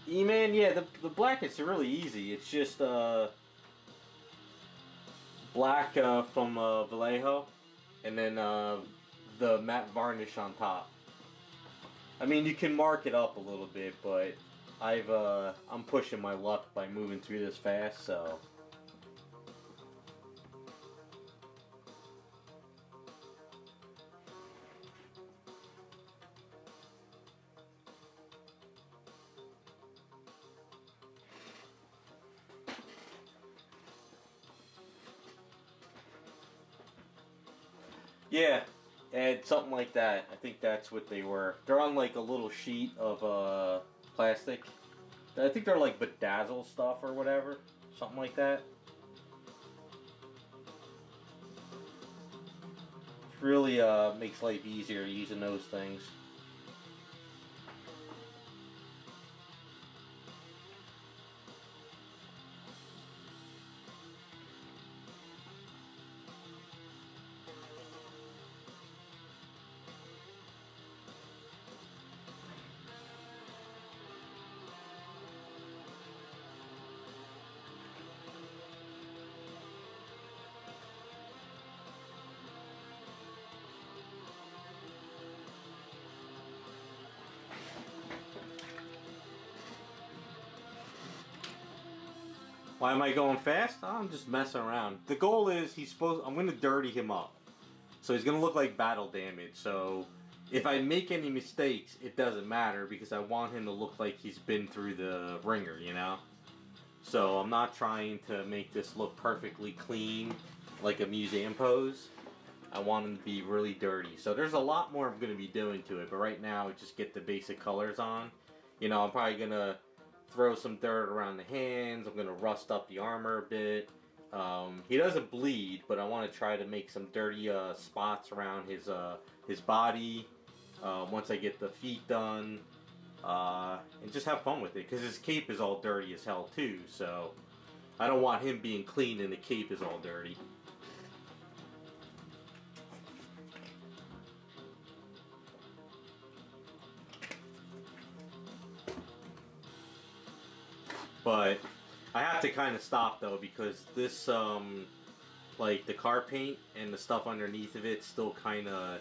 E-Man, yeah, the black is really easy. It's just black from Vallejo, and then the matte varnish on top. I mean, you can mark it up a little bit, but I'm pushing my luck by moving through this fast, so. Yeah, and something like that. I think that's what they were. They're on like a little sheet of plastic. I think they're like bedazzle stuff or whatever. Something like that. Really makes life easier using those things. Why am I going fast? I'm just messing around. The goal is I'm going to dirty him up. So he's going to look like battle damage. So if I make any mistakes, it doesn't matter because I want him to look like he's been through the ringer, you know? So I'm not trying to make this look perfectly clean like a museum pose. I want him to be really dirty. So there's a lot more I'm going to be doing to it. But right now, just get the basic colors on. You know, I'm probably going to throw some dirt around the hands. I'm going to rust up the armor a bit. He doesn't bleed, but I want to try to make some dirty spots around his body once I get the feet done. And just have fun with it, because his cape is all dirty as hell too, so I don't want him being clean and the cape is all dirty. But I have to kind of stop though, because this like the car paint and the stuff underneath of it still kind of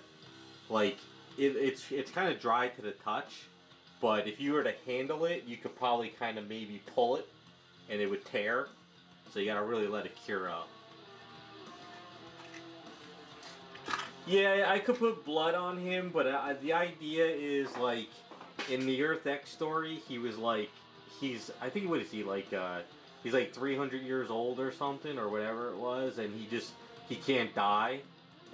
like it's kind of dry to the touch. But if you were to handle it, you could probably kind of maybe pull it and it would tear. So you gotta really let it cure up. Yeah, I could put blood on him, but the idea is like in the Earth X story, he was like, I think, what is he, like, he's like 300 years old or something, or whatever it was, and he can't die.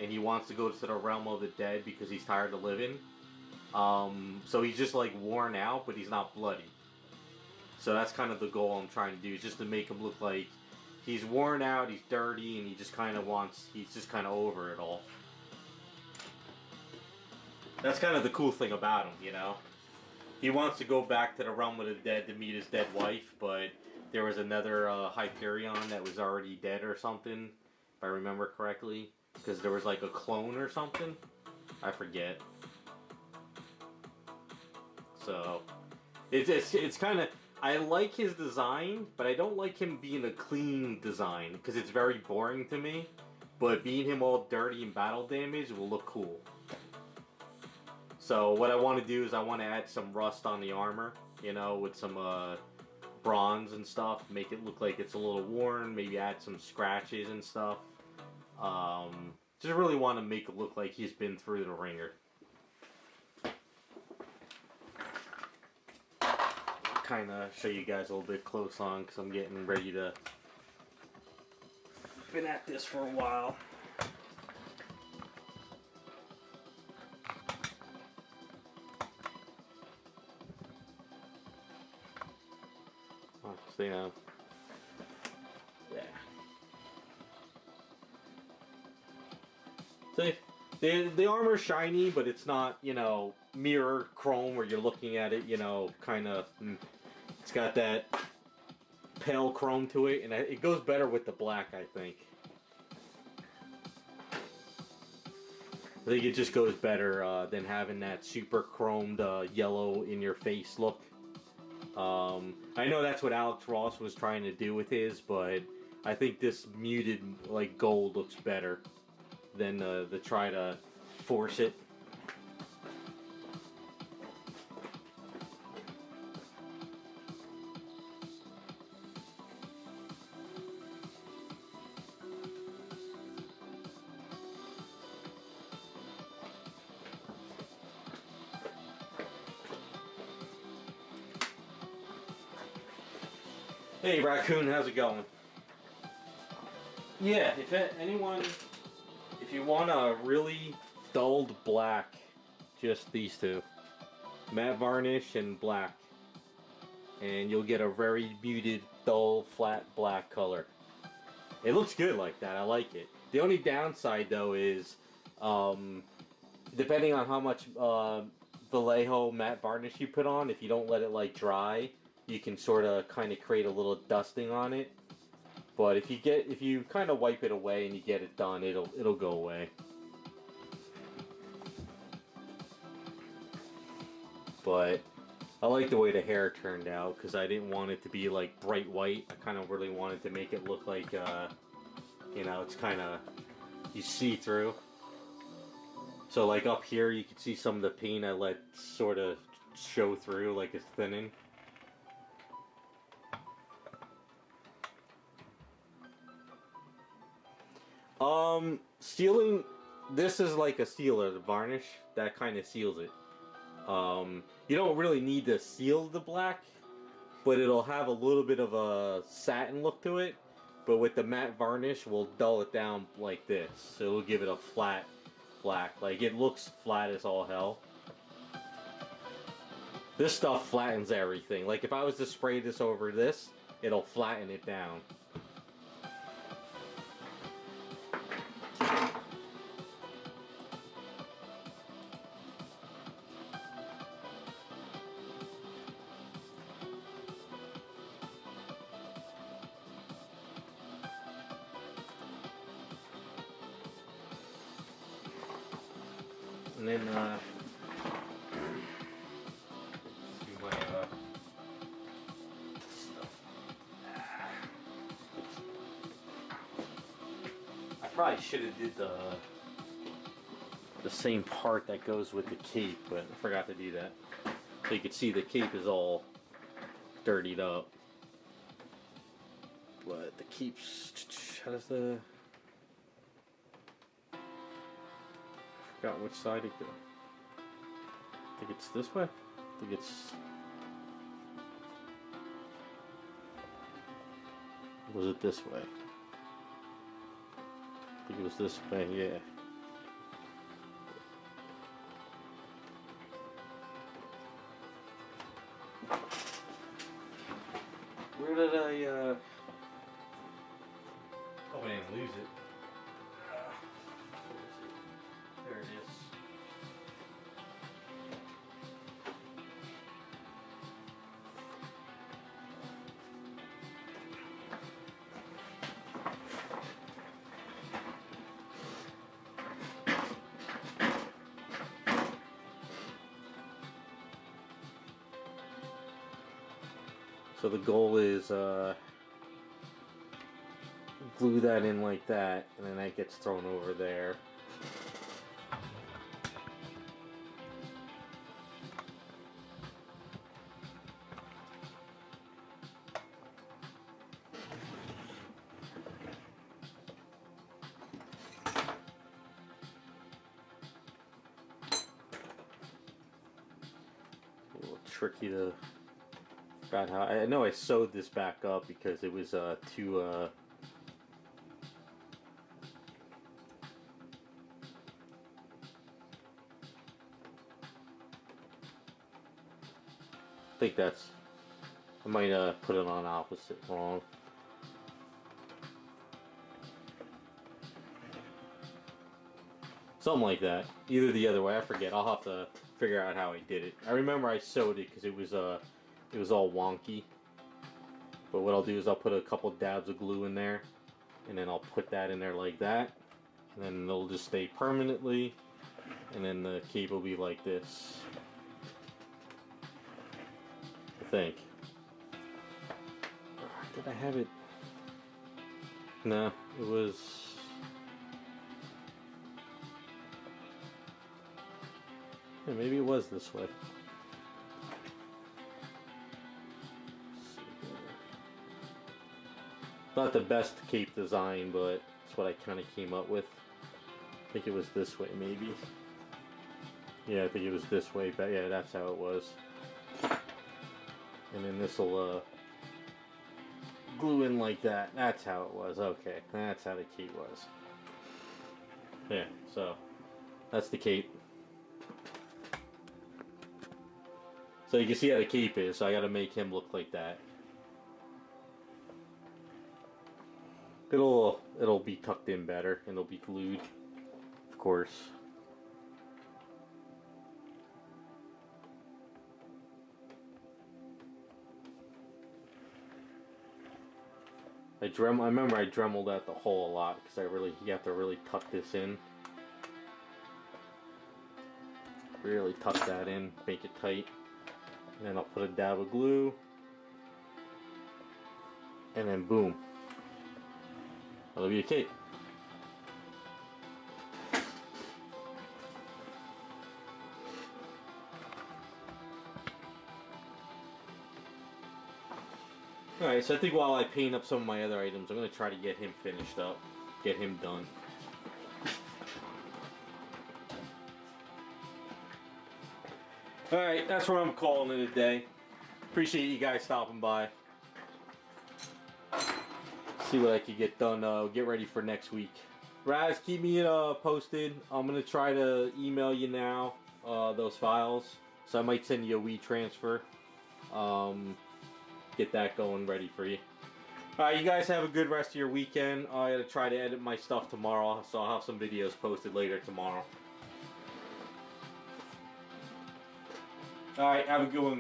and he wants to go to the realm of the dead because he's tired of living. So he's just like worn out, but he's not bloody. So that's kind of the goal I'm trying to do, is just to make him look like he's worn out, he's dirty, and he just kind of he's just kind of over it all. That's kind of the cool thing about him, you know? He wants to go back to the realm of the dead to meet his dead wife, but there was another Hyperion that was already dead or something, if I remember correctly. Because there was like a clone or something. I forget. So, it's kind of... I like his design, but I don't like him being a clean design, because it's very boring to me. But being him all dirty and battle damage will look cool. So what I want to do is I want to add some rust on the armor, you know, with some bronze and stuff. Make it look like it's a little worn, maybe add some scratches and stuff. Just really want to make it look like he's been through the ringer. Kind of show you guys a little bit close on, because I'm getting ready to... Been at this for a while. Oh, stay down. Yeah. See, the armor's shiny, but it's not, you know, mirror chrome where you're looking at it, you know, kind of... It's got that pale chrome to it, and it goes better with the black, I think. I think it just goes better than having that super chromed yellow in your face look. I know that's what Alex Ross was trying to do with his, but I think this muted like gold looks better than the try to force it. Hey Raccoon, how's it going? Yeah, if you want a really dulled black, just these two. Matte varnish and black. And you'll get a very muted, dull, flat black color. It looks good like that, I like it. The only downside though is, depending on how much Vallejo matte varnish you put on, if you don't let it like dry, you can sort of kind of create a little dusting on it. But if you kind of wipe it away and you get it done, it'll go away. But I like the way the hair turned out, because I didn't want it to be like bright white. I kind of really wanted to make it look like you know, it's kind of, you see through. So like up here you can see some of the paint I let sort of show through, like it's thinning. Sealing, this is like a sealer, the varnish, that kind of seals it. You don't really need to seal the black, but it'll have a little bit of a satin look to it. But with the matte varnish, we'll dull it down like this. So it'll give it a flat black. Like, it looks flat as all hell. This stuff flattens everything. Like, if I was to spray this over this, it'll flatten it down. And then, see my, stuff. I probably should have did the same part that goes with the cape, but I forgot to do that. So you can see the cape is all dirtied up. But the cape's, how does the... Forgot which side it goes. I think it's this way. I think it's... Was it this way? I think it was this way, yeah. I lose it. There it is. So the goal is glue that in like that, and then that gets thrown over there. A little tricky to... Forgot how. I know I sewed this back up because it was too I think that's... I might put it on opposite wrong. Something like that. Either the other way. I forget. I'll have to figure out how I did it. I remember I sewed it because it was all wonky. But what I'll do is I'll put a couple dabs of glue in there, and then I'll put that in there like that, and then it'll just stay permanently, and then the cape will be like this. I think. Did I have it? No, it was... Yeah, maybe it was this way. Not the best cape design, but it's what I kind of came up with. I think it was this way, maybe. Yeah, I think it was this way, but yeah, that's how it was. And then this will glue in like that. That's how it was. Okay, that's how the cape was. Yeah, so that's the cape. So you can see how the cape is, so I gotta make him look like that. It'll be tucked in better, and it'll be glued, of course. I remember I dremeled out the hole a lot because you have to really tuck this in. Really tuck that in, make it tight. And then I'll put a dab of glue. And then boom. That'll be a cape. Alright, so I think while I paint up some of my other items, I'm going to try to get him finished up. Get him done. Alright, that's where I'm calling it a day. Appreciate you guys stopping by. See what I can get done, get ready for next week. Raz, keep me posted. I'm going to try to email you now those files. So I might send you a WeTransfer. Get that going ready for you. Alright, you guys have a good rest of your weekend. I gotta try to edit my stuff tomorrow, so I'll have some videos posted later tomorrow. Alright, have a good one.